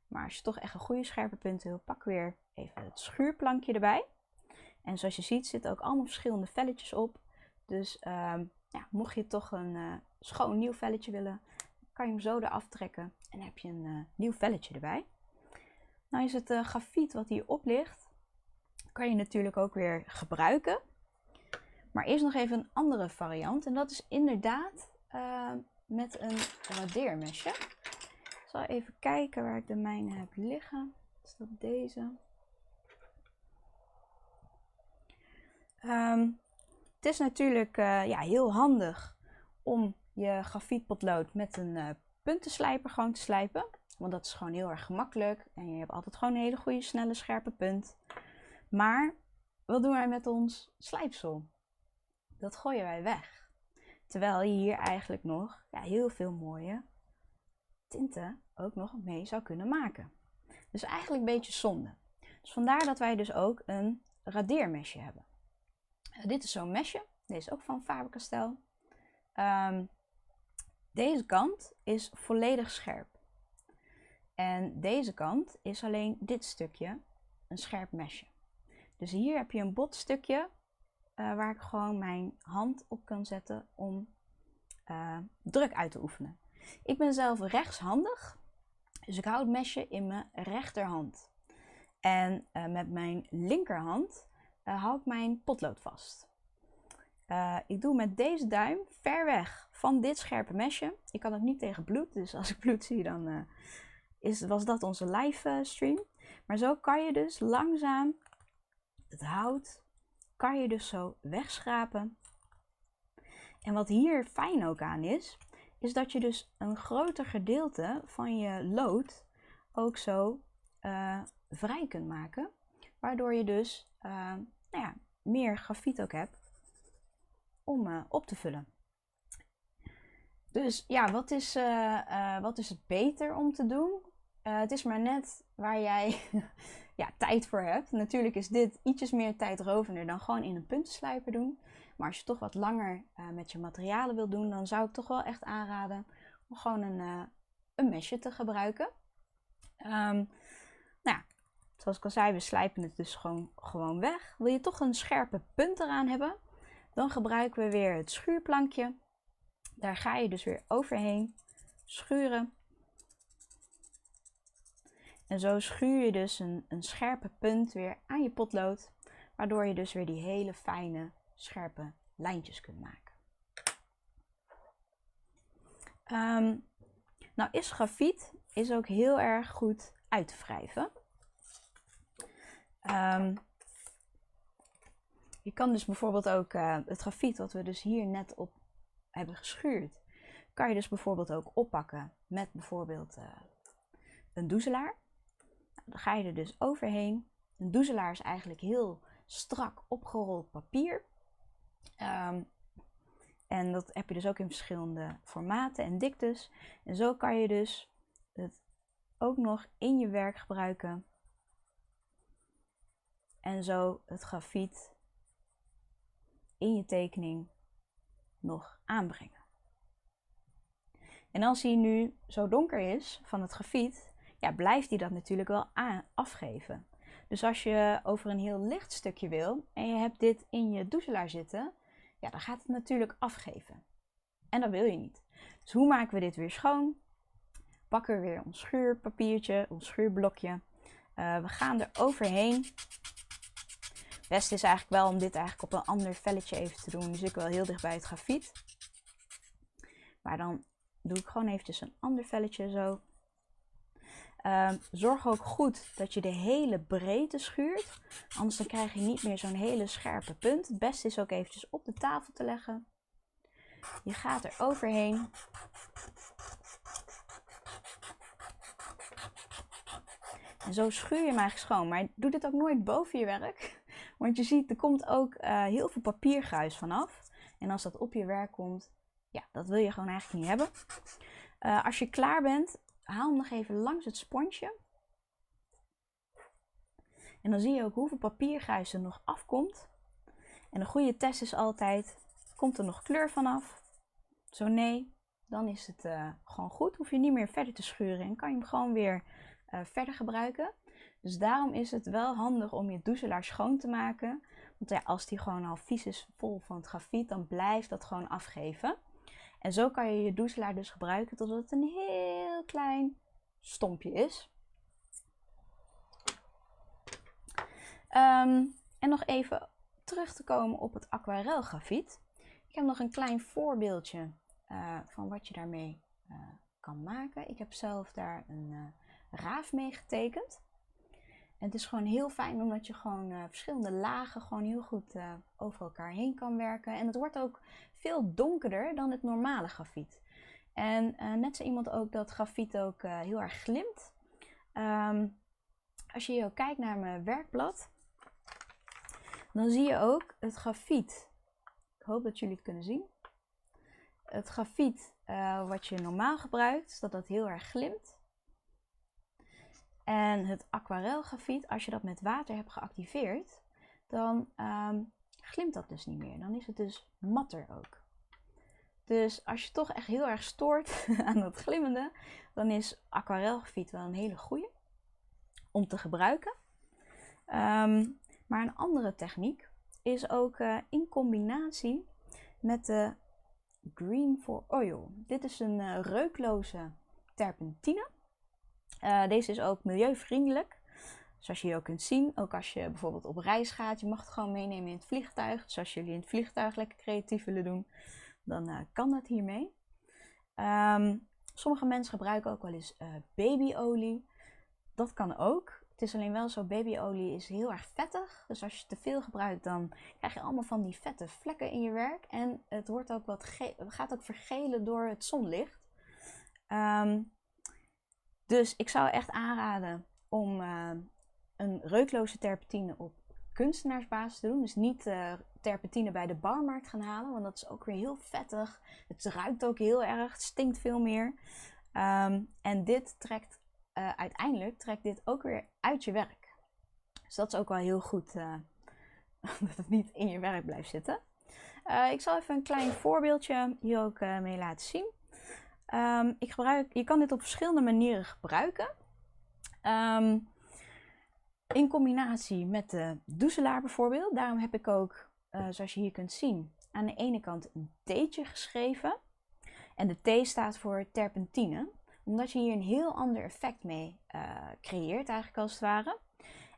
Maar als je toch echt een goede scherpe punt wil, pak weer even het schuurplankje erbij. En zoals je ziet zitten ook allemaal verschillende velletjes op. Dus ja, mocht je toch een schoon nieuw velletje willen, kan je hem zo eraf trekken en dan heb je een nieuw velletje erbij. Nou is het grafiet wat hierop ligt, kan je natuurlijk ook weer gebruiken. Maar eerst nog even een andere variant en dat is inderdaad met een radeermesje. Ik zal even kijken waar ik de mijne heb liggen. Is dat deze? Het is natuurlijk ja, heel handig om je grafietpotlood met een puntenslijper gewoon te slijpen. Want dat is gewoon heel erg gemakkelijk en je hebt altijd gewoon een hele goede, snelle, scherpe punt. Maar wat doen wij met ons slijpsel? Dat gooien wij weg. Terwijl je hier eigenlijk nog ja, heel veel mooie tinten ook nog mee zou kunnen maken. Dus eigenlijk een beetje zonde. Dus vandaar dat wij dus ook een radeermesje hebben. Dit is zo'n mesje. Deze is ook van Faber-Castell. Deze kant is volledig scherp. En deze kant is alleen dit stukje een scherp mesje. Dus hier heb je een bot stukje waar ik gewoon mijn hand op kan zetten om druk uit te oefenen. Ik ben zelf rechtshandig, dus ik hou het mesje in mijn rechterhand. En met mijn linkerhand hou ik mijn potlood vast. Ik doe met deze duim ver weg van dit scherpe mesje. Ik kan ook niet tegen bloed, dus als ik bloed zie dan was dat onze livestream. Maar zo kan je dus langzaam het hout, kan je dus zo wegschrapen. En wat hier fijn ook aan is dat je dus een groter gedeelte van je lood ook zo vrij kunt maken. Waardoor je dus nou ja, meer grafiet ook hebt om op te vullen. Dus ja, wat is het beter om te doen? Het is maar net waar jij ja, tijd voor hebt. Natuurlijk is dit ietsjes meer tijdrovender dan gewoon in een puntenslijper doen. Maar als je toch wat langer met je materialen wil doen, dan zou ik toch wel echt aanraden om gewoon een mesje te gebruiken. Nou ja, zoals ik al zei, we slijpen het dus gewoon weg. Wil je toch een scherpe punt eraan hebben, dan gebruiken we weer het schuurplankje. Daar ga je dus weer overheen schuren. En zo schuur je dus een scherpe punt weer aan je potlood, waardoor je dus weer die hele fijne, scherpe lijntjes kunt maken. Nou is grafiet ook heel erg goed uit te wrijven. Je kan dus bijvoorbeeld ook het grafiet wat we dus hier net op hebben geschuurd, kan je dus bijvoorbeeld ook oppakken met bijvoorbeeld een doezelaar. Dan ga je er dus overheen. Een doezelaar is eigenlijk heel strak opgerold papier. En dat heb je dus ook in verschillende formaten en diktes. En zo kan je dus het ook nog in je werk gebruiken. En zo het grafiet in je tekening nog aanbrengen. En als hij nu zo donker is van het grafiet, ja, blijft hij dat natuurlijk wel afgeven. Dus als je over een heel licht stukje wil en je hebt dit in je doezelaar zitten, ja, dan gaat het natuurlijk afgeven. En dat wil je niet. Dus hoe maken we dit weer schoon? Pakken we weer ons schuurpapiertje, ons schuurblokje. We gaan er overheen. Het beste is eigenlijk wel om dit eigenlijk op een ander velletje even te doen. Dus ik wel heel dicht bij het grafiet. Maar dan doe ik gewoon eventjes een ander velletje zo. Zorg ook goed dat je de hele breedte schuurt. Anders dan krijg je niet meer zo'n hele scherpe punt. Het beste is ook eventjes op de tafel te leggen. Je gaat er overheen. En zo schuur je hem eigenlijk schoon. Maar doe dit ook nooit boven je werk. Want je ziet, er komt ook heel veel papiergruis vanaf. En als dat op je werk komt, ja, dat wil je gewoon eigenlijk niet hebben. Als je klaar bent, haal hem nog even langs het sponsje. En dan zie je ook hoeveel papiergruis er nog afkomt. En een goede test is altijd, komt er nog kleur vanaf? Zo nee, dan is het gewoon goed. Hoef je niet meer verder te schuren en kan je hem gewoon weer verder gebruiken. Dus daarom is het wel handig om je doezelaar schoon te maken. Want ja, als die gewoon al vies is, vol van het grafiet, dan blijft dat gewoon afgeven. En zo kan je je doezelaar dus gebruiken totdat het een heel klein stompje is. En nog even terug te komen op het aquarelgrafiet. Ik heb nog een klein voorbeeldje van wat je daarmee kan maken. Ik heb zelf daar een raaf mee getekend. En het is gewoon heel fijn omdat je gewoon verschillende lagen gewoon heel goed over elkaar heen kan werken. En het wordt ook veel donkerder dan het normale grafiet. En net zei iemand ook dat grafiet ook heel erg glimt. Als je hier ook kijkt naar mijn werkblad, dan zie je ook het grafiet. Ik hoop dat jullie het kunnen zien. Het grafiet wat je normaal gebruikt, dat heel erg glimt. En het aquarelgrafiet, als je dat met water hebt geactiveerd, dan glimt dat dus niet meer. Dan is het dus matter ook. Dus als je toch echt heel erg stoort aan dat glimmende, dan is aquarelgrafiet wel een hele goeie om te gebruiken. Maar een andere techniek is ook in combinatie met de Green for Oil. Dit is een reukloze terpentine. Deze is ook milieuvriendelijk. Zoals je hier ook kunt zien, ook als je bijvoorbeeld op reis gaat, je mag het gewoon meenemen in het vliegtuig. Dus als jullie in het vliegtuig lekker creatief willen doen, dan kan dat hiermee. Sommige mensen gebruiken ook wel eens babyolie. Dat kan ook. Het is alleen wel zo, babyolie is heel erg vettig. Dus als je te veel gebruikt, dan krijg je allemaal van die vette vlekken in je werk. En het wordt ook gaat ook vergelen door het zonlicht. Dus ik zou echt aanraden om een reukloze terpentine op kunstenaarsbasis te doen. Dus niet terpentine bij de bouwmarkt gaan halen. Want dat is ook weer heel vettig. Het ruikt ook heel erg. Het stinkt veel meer. En dit trekt uiteindelijk dit ook weer uit je werk. Dus dat is ook wel heel goed. Dat het niet in je werk blijft zitten. Ik zal even een klein voorbeeldje hier ook mee laten zien. Je kan dit op verschillende manieren gebruiken. In combinatie met de doezelaar bijvoorbeeld. Daarom heb ik ook, zoals je hier kunt zien, aan de ene kant een T'tje geschreven. En de T staat voor terpentine. Omdat je hier een heel ander effect mee creëert, eigenlijk als het ware.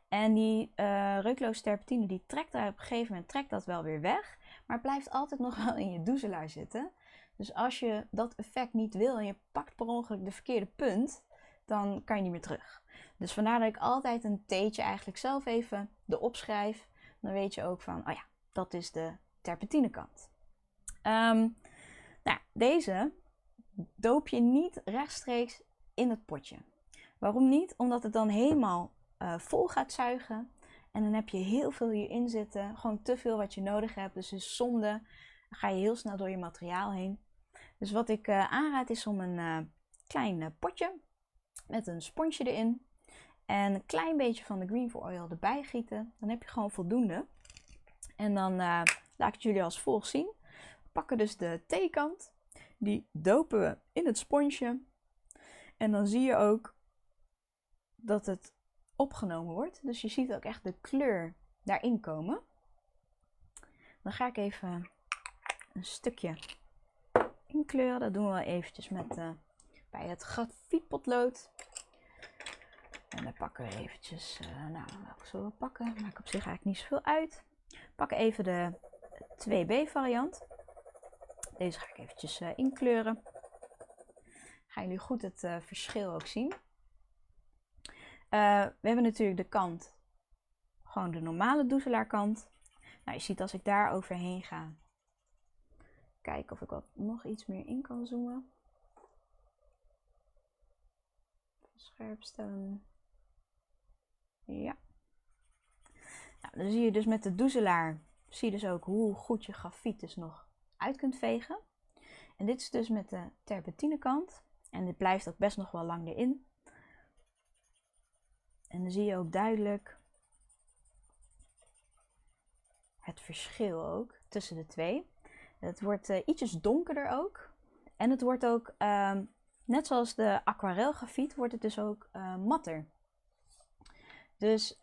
En die reukloze terpentine die trekt daar op een gegeven moment dat wel weer weg. Maar het blijft altijd nog wel in je doezelaar zitten. Dus als je dat effect niet wil en je pakt per ongeluk de verkeerde punt, dan kan je niet meer terug. Dus vandaar dat ik altijd een T'tje eigenlijk zelf even erop schrijf. Dan weet je ook van, oh ja, dat is de terpentinekant. Deze doop je niet rechtstreeks in het potje. Waarom niet? Omdat het dan helemaal vol gaat zuigen. En dan heb je heel veel hierin zitten. Gewoon te veel wat je nodig hebt. Dus het is zonde. Dan ga je heel snel door je materiaal heen. Dus wat ik aanraad is om een klein potje met een sponsje erin. En een klein beetje van de Green for Oil erbij gieten. Dan heb je gewoon voldoende. En dan laat ik het jullie als volgt zien. We pakken dus de theekant. Die dopen we in het sponsje. En dan zie je ook dat het opgenomen wordt. Dus je ziet ook echt de kleur daarin komen. Dan ga ik even een stukje inkleuren. Dat doen we wel eventjes bij het grafietpotlood. En dan pakken we eventjes, welke zullen we pakken? Maakt op zich eigenlijk niet zoveel uit. Pak even de 2B variant. Deze ga ik eventjes inkleuren. Gaan jullie goed het verschil ook zien. We hebben natuurlijk de kant, gewoon de normale doezelaarkant. Nou, je ziet als ik daar overheen ga, kijken of ik nog iets meer in kan zoomen. Scherp stellen. Ja. Nou, dan zie je dus met de doezelaar, zie je dus ook hoe goed je grafiet dus nog uit kunt vegen. En dit is dus met de terpentinekant. En dit blijft ook best nog wel lang erin. En dan zie je ook duidelijk het verschil ook tussen de twee. Het wordt ietsjes donkerder ook. En het wordt ook, net zoals de aquarelgrafiet, wordt het dus ook matter. Dus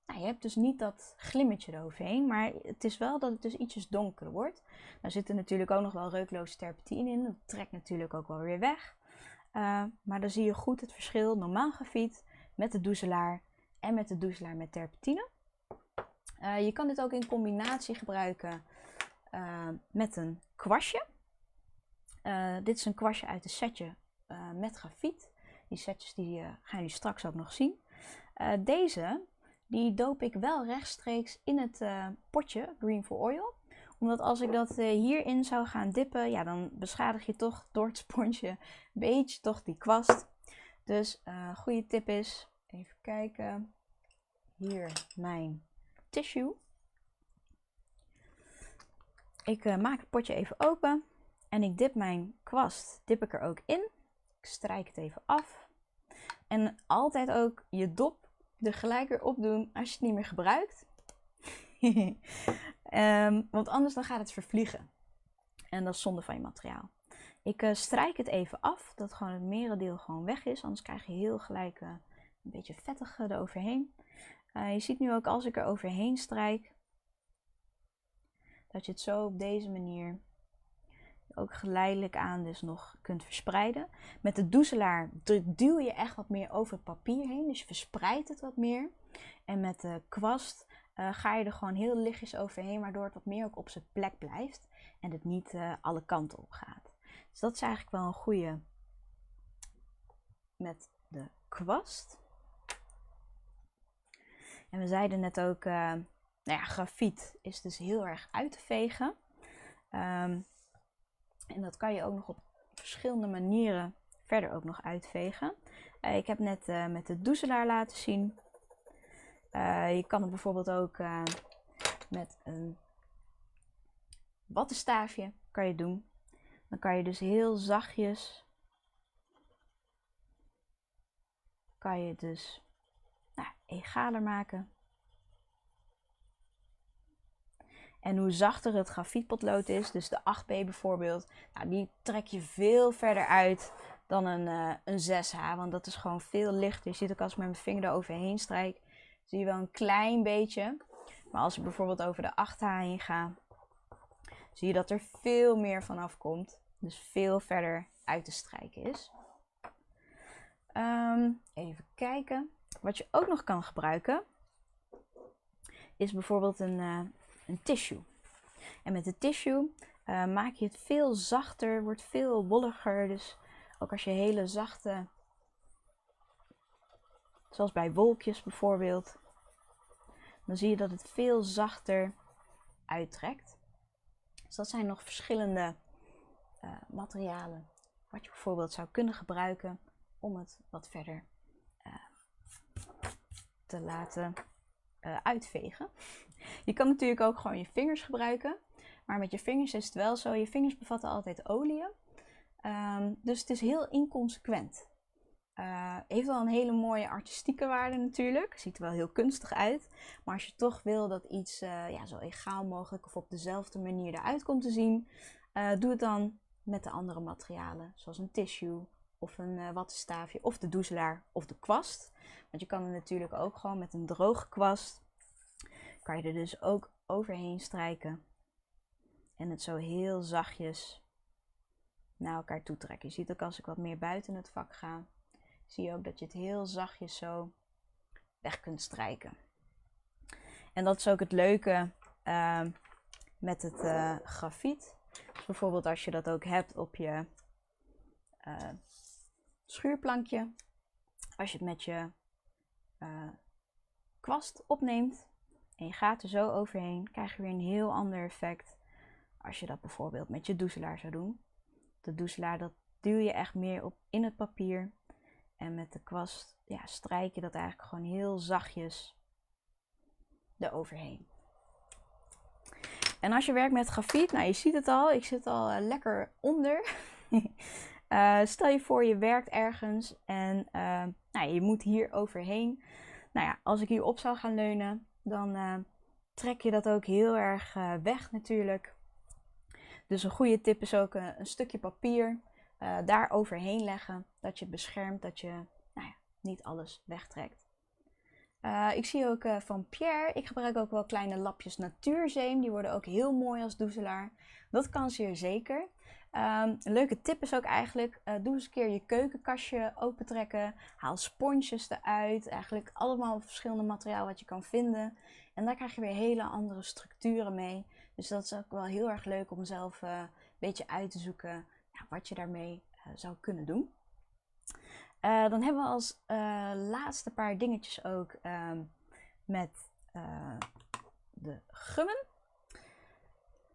je hebt dus niet dat glimmetje eroverheen, maar het is wel dat het dus ietsjes donkerder wordt. Daar zit er natuurlijk ook nog wel reukloze terpentine in. Dat trekt natuurlijk ook wel weer weg. Maar dan zie je goed het verschil normaal grafiet met de doezelaar en met de doezelaar met terpentine. Je kan dit ook in combinatie gebruiken met een kwastje. Dit is een kwastje uit een setje met grafiet. Die setjes gaan jullie straks ook nog zien. Deze die doop ik wel rechtstreeks in het potje Green for Oil. Omdat als ik dat hierin zou gaan dippen, ja, dan beschadig je toch door het sponsje een beetje toch die kwast. Dus goede tip is, even kijken, hier mijn tissue. Ik maak het potje even open en ik dip mijn kwast er ook in. Ik strijk het even af. En altijd ook je dop er gelijk weer op doen als je het niet meer gebruikt. Want anders dan gaat het vervliegen. En dat is zonde van je materiaal. Ik strijk het even af, dat gewoon het merendeel gewoon weg is. Anders krijg je heel gelijk een beetje vettig eroverheen. Je ziet nu ook als ik er overheen strijk, dat je het zo op deze manier ook geleidelijk aan dus nog kunt verspreiden. Met de doezelaar duw je echt wat meer over het papier heen, dus je verspreidt het wat meer. En met de kwast ga je er gewoon heel lichtjes overheen, waardoor het wat meer ook op zijn plek blijft en het niet alle kanten op gaat. Dus dat is eigenlijk wel een goede met de kwast. En we zeiden net ook, grafiet is dus heel erg uit te vegen. En dat kan je ook nog op verschillende manieren verder ook nog uitvegen. Ik heb net met de doezelaar laten zien. Je kan het bijvoorbeeld ook met een wattenstaafje kan je doen. Dan kan je dus heel zachtjes, kan je dus egaler maken. En hoe zachter het grafietpotlood is, dus de 8B bijvoorbeeld, die trek je veel verder uit dan een 6H, want dat is gewoon veel lichter. Je ziet ook als ik met mijn vinger eroverheen strijk, zie je wel een klein beetje. Maar als ik bijvoorbeeld over de 8H heen ga, zie je dat er veel meer vanaf komt. Dus veel verder uit te strijken is. Even kijken. Wat je ook nog kan gebruiken, is bijvoorbeeld een tissue. En met de tissue maak je het veel zachter, wordt veel wolliger. Dus ook als je hele zachte, zoals bij wolkjes bijvoorbeeld, dan zie je dat het veel zachter uittrekt. Dus dat zijn nog verschillende materialen wat je bijvoorbeeld zou kunnen gebruiken om het wat verder te laten uitvegen. Je kan natuurlijk ook gewoon je vingers gebruiken, maar met je vingers is het wel zo, je vingers bevatten altijd olie. Dus het is heel inconsequent. Heeft wel een hele mooie artistieke waarde natuurlijk. Ziet er wel heel kunstig uit. Maar als je toch wil dat iets zo egaal mogelijk of op dezelfde manier eruit komt te zien, doe het dan met de andere materialen. Zoals een tissue of een wattenstaafje of de doezelaar of de kwast. Want je kan er natuurlijk ook gewoon met een droge kwast, kan je er dus ook overheen strijken. En het zo heel zachtjes naar elkaar toe trekken. Je ziet ook als ik wat meer buiten het vak ga, zie je ook dat je het heel zachtjes zo weg kunt strijken. En dat is ook het leuke met het grafiet. Dus bijvoorbeeld als je dat ook hebt op je schuurplankje. Als je het met je kwast opneemt en je gaat er zo overheen, krijg je weer een heel ander effect als je dat bijvoorbeeld met je doezelaar zou doen. De doezelaar, dat duw je echt meer op in het papier. En met de kwast strijk je dat eigenlijk gewoon heel zachtjes eroverheen. En als je werkt met grafiet, je ziet het al, ik zit al lekker onder. Stel je voor je werkt ergens en je moet hier overheen. Als ik hier op zou gaan leunen, dan trek je dat ook heel erg weg natuurlijk. Dus een goede tip is ook een stukje papier daar overheen leggen. Dat je het beschermt, dat je niet alles wegtrekt. Ik zie ook van Pierre, ik gebruik ook wel kleine lapjes natuurzeem. Die worden ook heel mooi als doezelaar. Dat kan zeer zeker. Een leuke tip is ook eigenlijk, doe eens een keer je keukenkastje opentrekken. Haal sponsjes eruit. Eigenlijk allemaal verschillende materiaal wat je kan vinden. En daar krijg je weer hele andere structuren mee. Dus dat is ook wel heel erg leuk om zelf een beetje uit te zoeken wat je daarmee zou kunnen doen. Dan hebben we als laatste paar dingetjes ook met de gummen.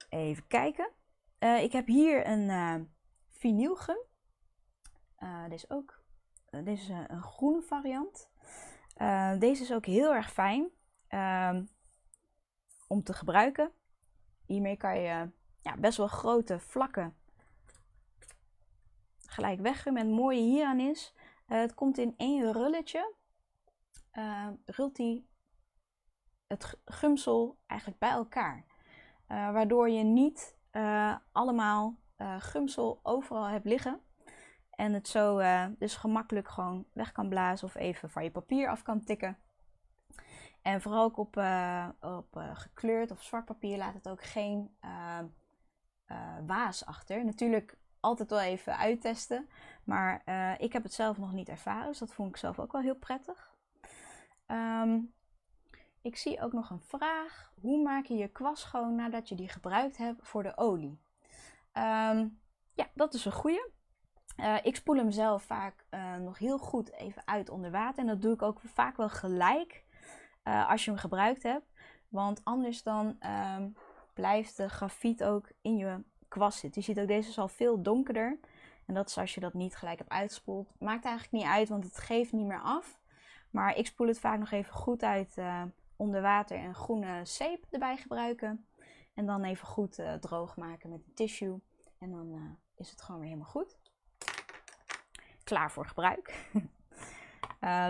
Even kijken. Ik heb hier een vinylgum. Deze is een groene variant. Deze is ook heel erg fijn om te gebruiken. Hiermee kan je best wel grote vlakken gelijk weggummen. En het mooie hieraan is, het komt in één rulletje. Rult die het gumsel eigenlijk bij elkaar. Waardoor je niet allemaal gumsel overal hebt liggen. En het zo dus gemakkelijk gewoon weg kan blazen of even van je papier af kan tikken. En vooral ook op gekleurd of zwart papier laat het ook geen waas achter. Natuurlijk altijd wel even uittesten. Maar ik heb het zelf nog niet ervaren. Dus dat vond ik zelf ook wel heel prettig. Ik zie ook nog een vraag. Hoe maak je je kwast schoon nadat je die gebruikt hebt voor de olie? Dat is een goeie. Ik spoel hem zelf vaak nog heel goed even uit onder water. En dat doe ik ook vaak wel gelijk als je hem gebruikt hebt. Want anders dan blijft de grafiet ook in je kwast zitten. Je ziet ook, deze is al veel donkerder. En dat is als je dat niet gelijk hebt uitgespoeld. Maakt eigenlijk niet uit, want het geeft niet meer af. Maar ik spoel het vaak nog even goed uit onder water en groene zeep erbij gebruiken. En dan even goed droog maken met een tissue. En dan is het gewoon weer helemaal goed. Klaar voor gebruik.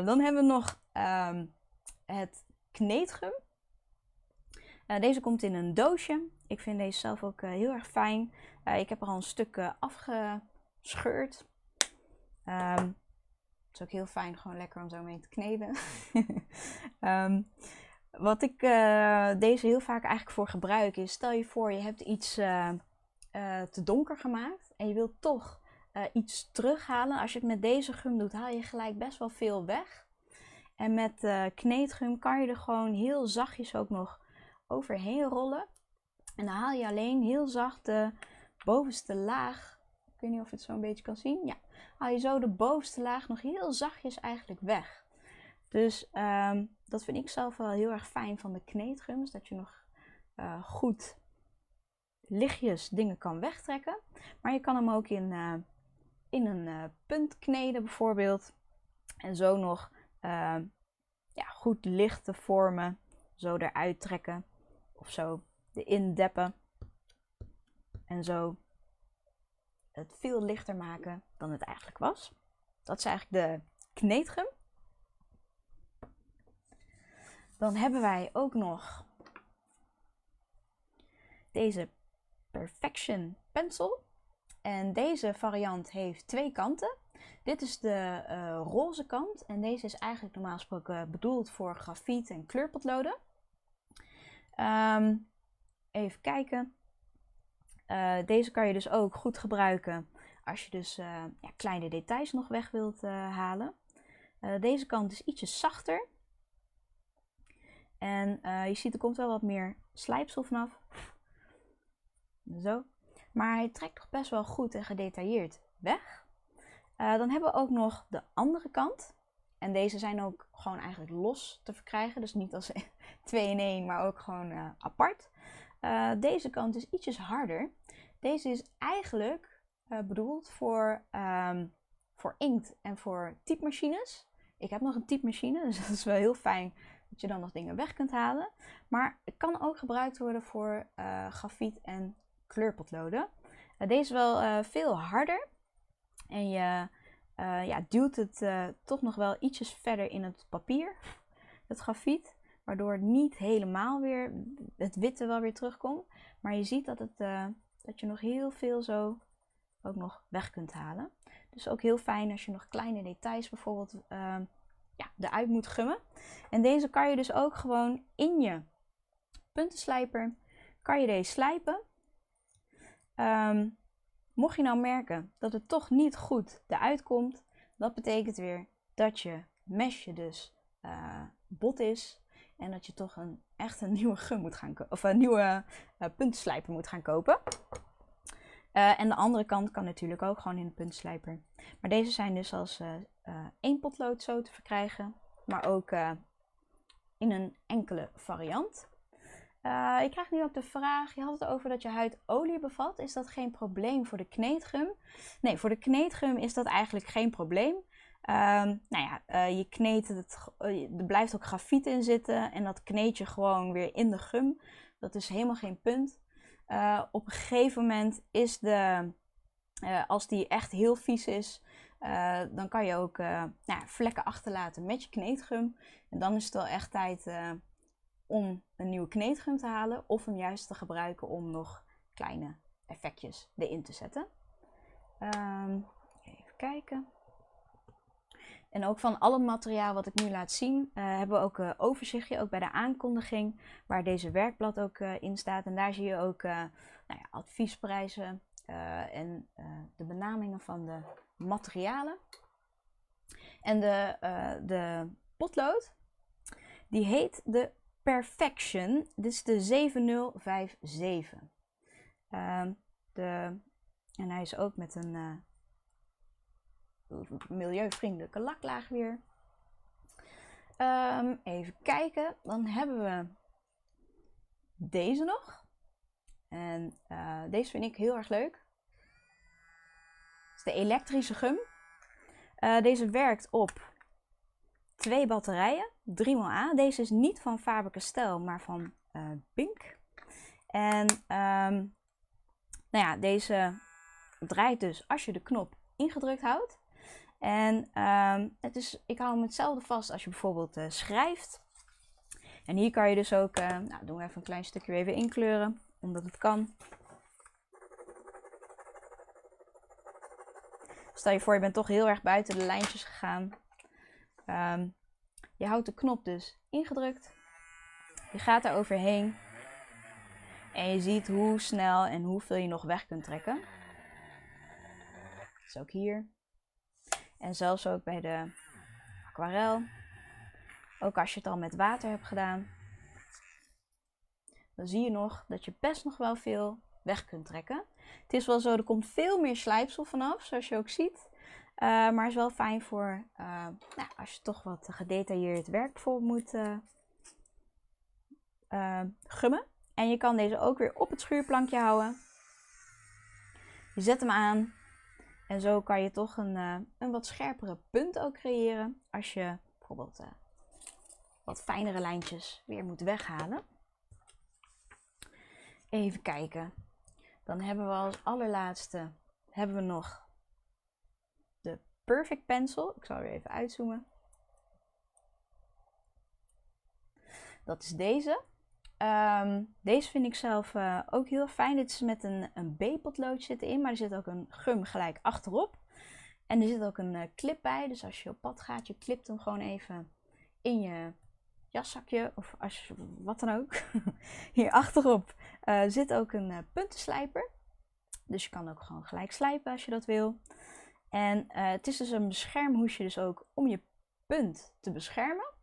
Dan hebben we nog het kneedgum. Deze komt in een doosje. Ik vind deze zelf ook heel erg fijn. Ik heb er al een stuk afgescheurd. Het is ook heel fijn, gewoon lekker om zo mee te kneden. Wat ik deze heel vaak eigenlijk voor gebruik is, stel je voor je hebt iets te donker gemaakt en je wilt toch iets terughalen. Als je het met deze gum doet, haal je gelijk best wel veel weg. En met kneedgum kan je er gewoon heel zachtjes ook nog overheen rollen. En dan haal je alleen heel zacht de bovenste laag. Ik weet niet of je het zo een beetje kan zien. Ja, haal je zo de bovenste laag nog heel zachtjes eigenlijk weg. Dus dat vind ik zelf wel heel erg fijn van de kneedgums. Dat je nog goed lichtjes dingen kan wegtrekken. Maar je kan hem ook in een punt kneden bijvoorbeeld. En zo nog goed lichte vormen zo eruit trekken. Of zo erin deppen. En zo het veel lichter maken dan het eigenlijk was. Dat is eigenlijk de kneedgum. Dan hebben wij ook nog deze Perfection Pencil. En deze variant heeft twee kanten. Dit is de roze kant. En deze is eigenlijk normaal gesproken bedoeld voor grafiet en kleurpotloden. Even kijken. Deze kan je dus ook goed gebruiken als je dus kleine details nog weg wilt halen. Deze kant is ietsje zachter. En je ziet er komt wel wat meer slijpsel vanaf. Zo. Maar hij trekt toch best wel goed en gedetailleerd weg. Dan hebben we ook nog de andere kant. En deze zijn ook gewoon eigenlijk los te verkrijgen. Dus niet als 2 in 1, maar ook gewoon apart. Deze kant is ietsjes harder. Deze is eigenlijk bedoeld voor inkt en voor typemachines. Ik heb nog een typemachine, dus dat is wel heel fijn dat je dan nog dingen weg kunt halen. Maar het kan ook gebruikt worden voor grafiet en kleurpotloden. Deze is wel veel harder. En je duwt het toch nog wel ietsjes verder in het papier, het grafiet. Waardoor het niet helemaal weer het witte wel weer terugkomt. Maar je ziet dat je nog heel veel zo ook nog weg kunt halen. Dus ook heel fijn als je nog kleine details bijvoorbeeld eruit moet gummen. En deze kan je dus ook gewoon in je puntenslijper, kan je deze slijpen. Mocht je nou merken dat het toch niet goed eruit komt, dat betekent weer dat je mesje dus bot is. En dat je toch echt een nieuwe gum moet gaan kopen. Of een nieuwe puntenslijper moet gaan kopen. En de andere kant kan natuurlijk ook gewoon in een puntenslijper. Maar deze zijn dus als 1 potlood zo te verkrijgen. Maar ook in een enkele variant. Ik krijg nu ook de vraag, je had het over dat je huid olie bevat. Is dat geen probleem voor de kneedgum? Nee, voor de kneedgum is dat eigenlijk geen probleem. Je kneedt het, er blijft ook grafiet in zitten en dat kneed je gewoon weer in de gum. Dat is helemaal geen punt. Op een gegeven moment is als die echt heel vies is, dan kan je ook vlekken achterlaten met je kneedgum. En dan is het wel echt tijd om een nieuwe kneedgum te halen of hem juist te gebruiken om nog kleine effectjes erin te zetten. Even kijken. En ook van alle materiaal wat ik nu laat zien, hebben we ook een overzichtje, ook bij de aankondiging, waar deze werkblad ook in staat. En daar zie je ook adviesprijzen en de benamingen van de materialen. En de potlood, die heet de Perfection. Dit is de 7057. En hij is ook met een milieuvriendelijke laklaag weer. Even kijken. Dan hebben we deze nog. En deze vind ik heel erg leuk. Het is de elektrische gum. Deze werkt op 2 batterijen, 3xA. Deze is niet van Faber-Castell, maar van Bink. En nou ja, deze draait dus als je de knop ingedrukt houdt. En ik hou hem hetzelfde vast als je bijvoorbeeld schrijft. En hier kan je dus ook, nou doen we even een klein stukje weer inkleuren, omdat het kan. Stel je voor, je bent toch heel erg buiten de lijntjes gegaan. Je houdt de knop dus ingedrukt. Je gaat er overheen. En je ziet hoe snel en hoeveel je nog weg kunt trekken. Dus ook hier. En zelfs ook bij de aquarel. Ook als je het al met water hebt gedaan. Dan zie je nog dat je best nog wel veel weg kunt trekken. Het is wel zo, er komt veel meer slijpsel vanaf, zoals je ook ziet. Maar het is wel fijn voor nou, als je toch wat gedetailleerd werk bijvoorbeeld moet gummen. En je kan deze ook weer op het schuurplankje houden. Je zet hem aan. En zo kan je toch een wat scherpere punt ook creëren. Als je bijvoorbeeld wat fijnere lijntjes weer moet weghalen. Even kijken. Dan hebben we als allerlaatste nog de Perfect Pencil. Ik zal weer even uitzoomen. Dat is deze. Deze vind ik zelf ook heel fijn. Dit is met een B-potlood zit erin, maar er zit ook een gum gelijk achterop. En er zit ook een clip bij, dus als je op pad gaat, je klipt hem gewoon even in je jaszakje of als je, wat dan ook. Hier achterop zit ook een puntenslijper. Dus je kan ook gewoon gelijk slijpen als je dat wil. En het is dus een beschermhoesje dus ook om je punt te beschermen.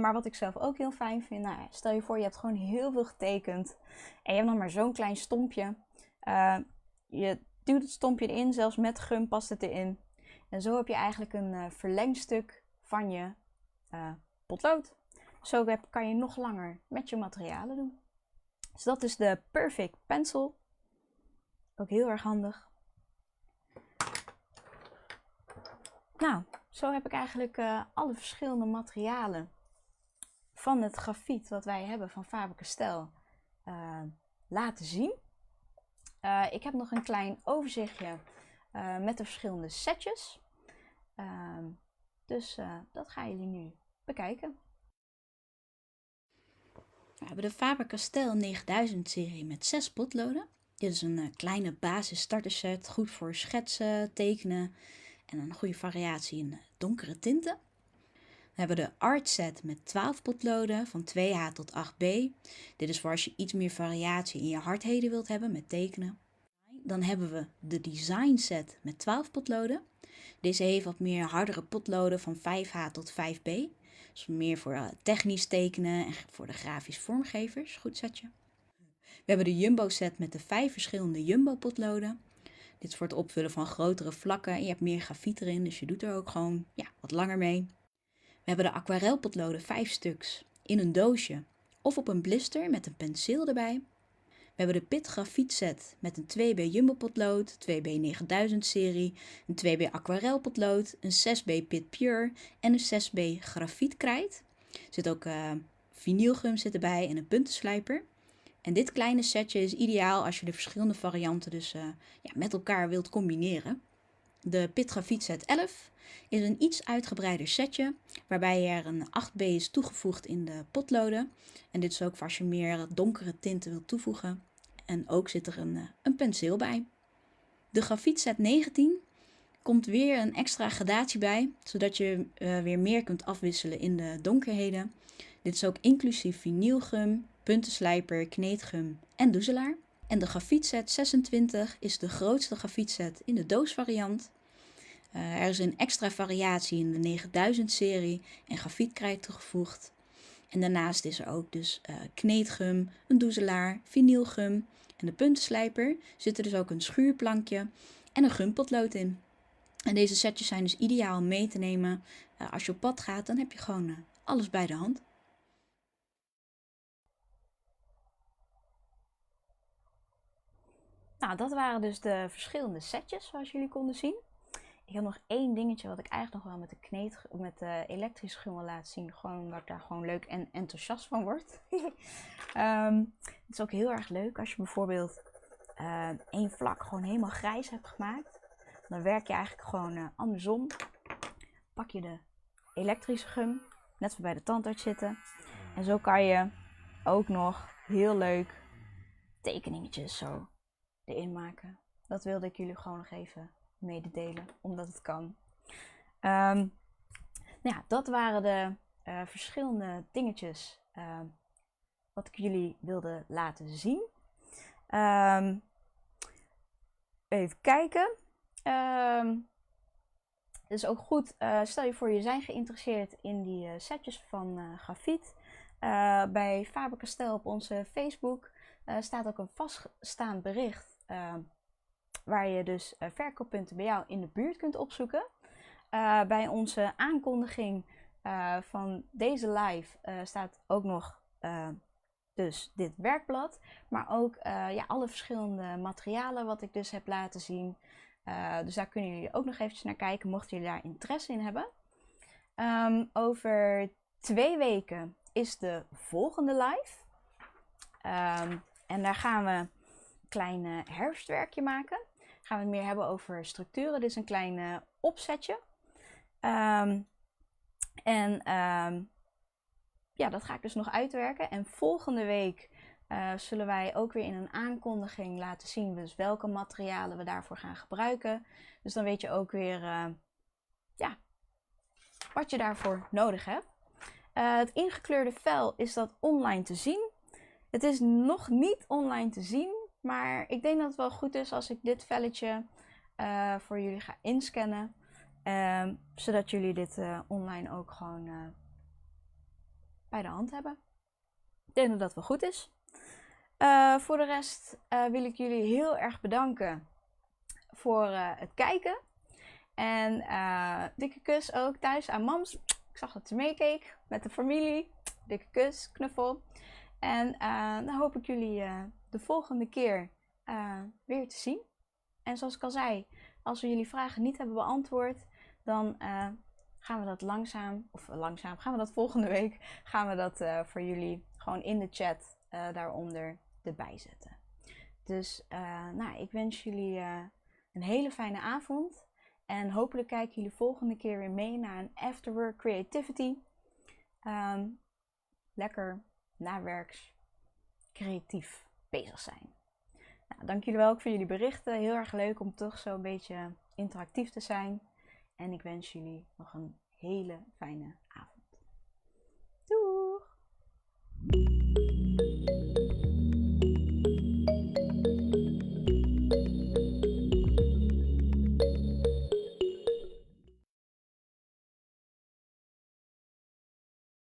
Maar wat ik zelf ook heel fijn vind, nou ja, stel je voor je hebt gewoon heel veel getekend en je hebt nog maar zo'n klein stompje. Je duwt het stompje erin, zelfs met gum past het erin. En zo heb je eigenlijk een verlengstuk van je potlood. Zo kan je nog langer met je materialen doen. Dus dat is de Perfect Pencil. Ook heel erg handig. Nou, zo heb ik eigenlijk alle verschillende materialen van het grafiet wat wij hebben van Faber-Castell laten zien. Ik heb nog een klein overzichtje met de verschillende setjes. Dus dat gaan jullie nu bekijken. We hebben de Faber-Castell 9000 serie met 6 potloden. Dit is een kleine basis starterset, goed voor schetsen, tekenen en een goede variatie in donkere tinten. We hebben de Art Set met 12 potloden van 2H tot 8B. Dit is voor als je iets meer variatie in je hardheden wilt hebben met tekenen. Dan hebben we de Design Set met 12 potloden. Deze heeft wat meer hardere potloden van 5H tot 5B. Dus meer voor technisch tekenen en voor de grafisch vormgevers. Goed setje. We hebben de Jumbo Set met de 5 verschillende Jumbo potloden. Dit is voor het opvullen van grotere vlakken. En je hebt meer grafiet erin, dus je doet er ook gewoon wat langer mee. We hebben de aquarelpotloden 5 stuks in een doosje of op een blister met een penseel erbij. We hebben de Pitt grafiet set met een 2B Jumbo potlood, 2B 9000 serie, een 2B aquarelpotlood, een 6B Pitt Pure en een 6B grafietkrijt. Er zit ook vinylgum zit erbij en een puntenslijper. En dit kleine setje is ideaal als je de verschillende varianten dus met elkaar wilt combineren. De Pitt grafiet set 11 is een iets uitgebreider setje, waarbij er een 8B is toegevoegd in de potloden. En dit is ook voor als je meer donkere tinten wilt toevoegen. En ook zit er een penseel bij. De grafiet set 19 komt weer een extra gradatie bij, zodat je weer meer kunt afwisselen in de donkerheden. Dit is ook inclusief vinylgum, puntenslijper, kneedgum en doezelaar. En de grafietset 26 is de grootste grafietset in de doosvariant. Er is een extra variatie in de 9000 serie en grafietkrijt toegevoegd. En daarnaast is er ook dus kneedgum, een doezelaar, vinylgum en de puntenslijper. Zit er dus ook een schuurplankje en een gumpotlood in. En deze setjes zijn dus ideaal om mee te nemen. Als je op pad gaat, dan heb je gewoon alles bij de hand. Nou, dat waren dus de verschillende setjes zoals jullie konden zien. Ik heb nog één dingetje wat ik eigenlijk nog wel met de elektrische gum wil laten zien. Gewoon omdat ik daar gewoon leuk en enthousiast van word. Het is ook heel erg leuk als je bijvoorbeeld één vlak gewoon helemaal grijs hebt gemaakt. Dan werk je eigenlijk gewoon andersom. Pak je de elektrische gum, net voor bij de tandarts zitten. En zo kan je ook nog heel leuk tekeningetjes zo erin maken. Dat wilde ik jullie gewoon nog even mededelen, omdat het kan. Nou ja, dat waren de verschillende dingetjes wat ik jullie wilde laten zien. Even kijken. Het is ook goed, stel je voor je zijn geïnteresseerd in die setjes van grafiet. Bij Faber-Castell op onze Facebook staat ook een vaststaand bericht waar je dus verkooppunten bij jou in de buurt kunt opzoeken. Bij onze aankondiging van deze live staat ook nog dus dit werkblad. Maar ook ja, alle verschillende materialen wat ik dus heb laten zien. Dus daar kunnen jullie ook nog eventjes naar kijken, mochten jullie daar interesse in hebben. Over 2 weken is de volgende live. En daar gaan we een klein herfstwerkje maken. Gaan we het meer hebben over structuren. Dit is een klein opzetje. Ja, dat ga ik dus nog uitwerken. En volgende week zullen wij ook weer in een aankondiging laten zien dus welke materialen we daarvoor gaan gebruiken. Dus dan weet je ook weer ja, wat je daarvoor nodig hebt. Het ingekleurde vel is dat online te zien. Het is nog niet online te zien, maar ik denk dat het wel goed is als ik dit velletje voor jullie ga inscannen. Zodat jullie dit online ook gewoon bij de hand hebben. Ik denk dat dat wel goed is. Voor de rest wil ik jullie heel erg bedanken voor het kijken. En dikke kus ook thuis aan mams. Ik zag dat ze meekeek met de familie. Dikke kus, knuffel. En dan hoop ik jullie de volgende keer weer te zien. En zoals ik al zei, als we jullie vragen niet hebben beantwoord, dan gaan we dat gaan we dat volgende week, gaan we dat voor jullie gewoon in de chat daaronder erbij zetten. Dus nou, ik wens jullie een hele fijne avond. En hopelijk kijken jullie volgende keer weer mee naar een Afterwork Creativity. Lekker nawerks creatief bezig zijn. Nou, dank jullie wel ook voor jullie berichten. Heel erg leuk om toch zo een beetje interactief te zijn. En ik wens jullie nog een hele fijne avond.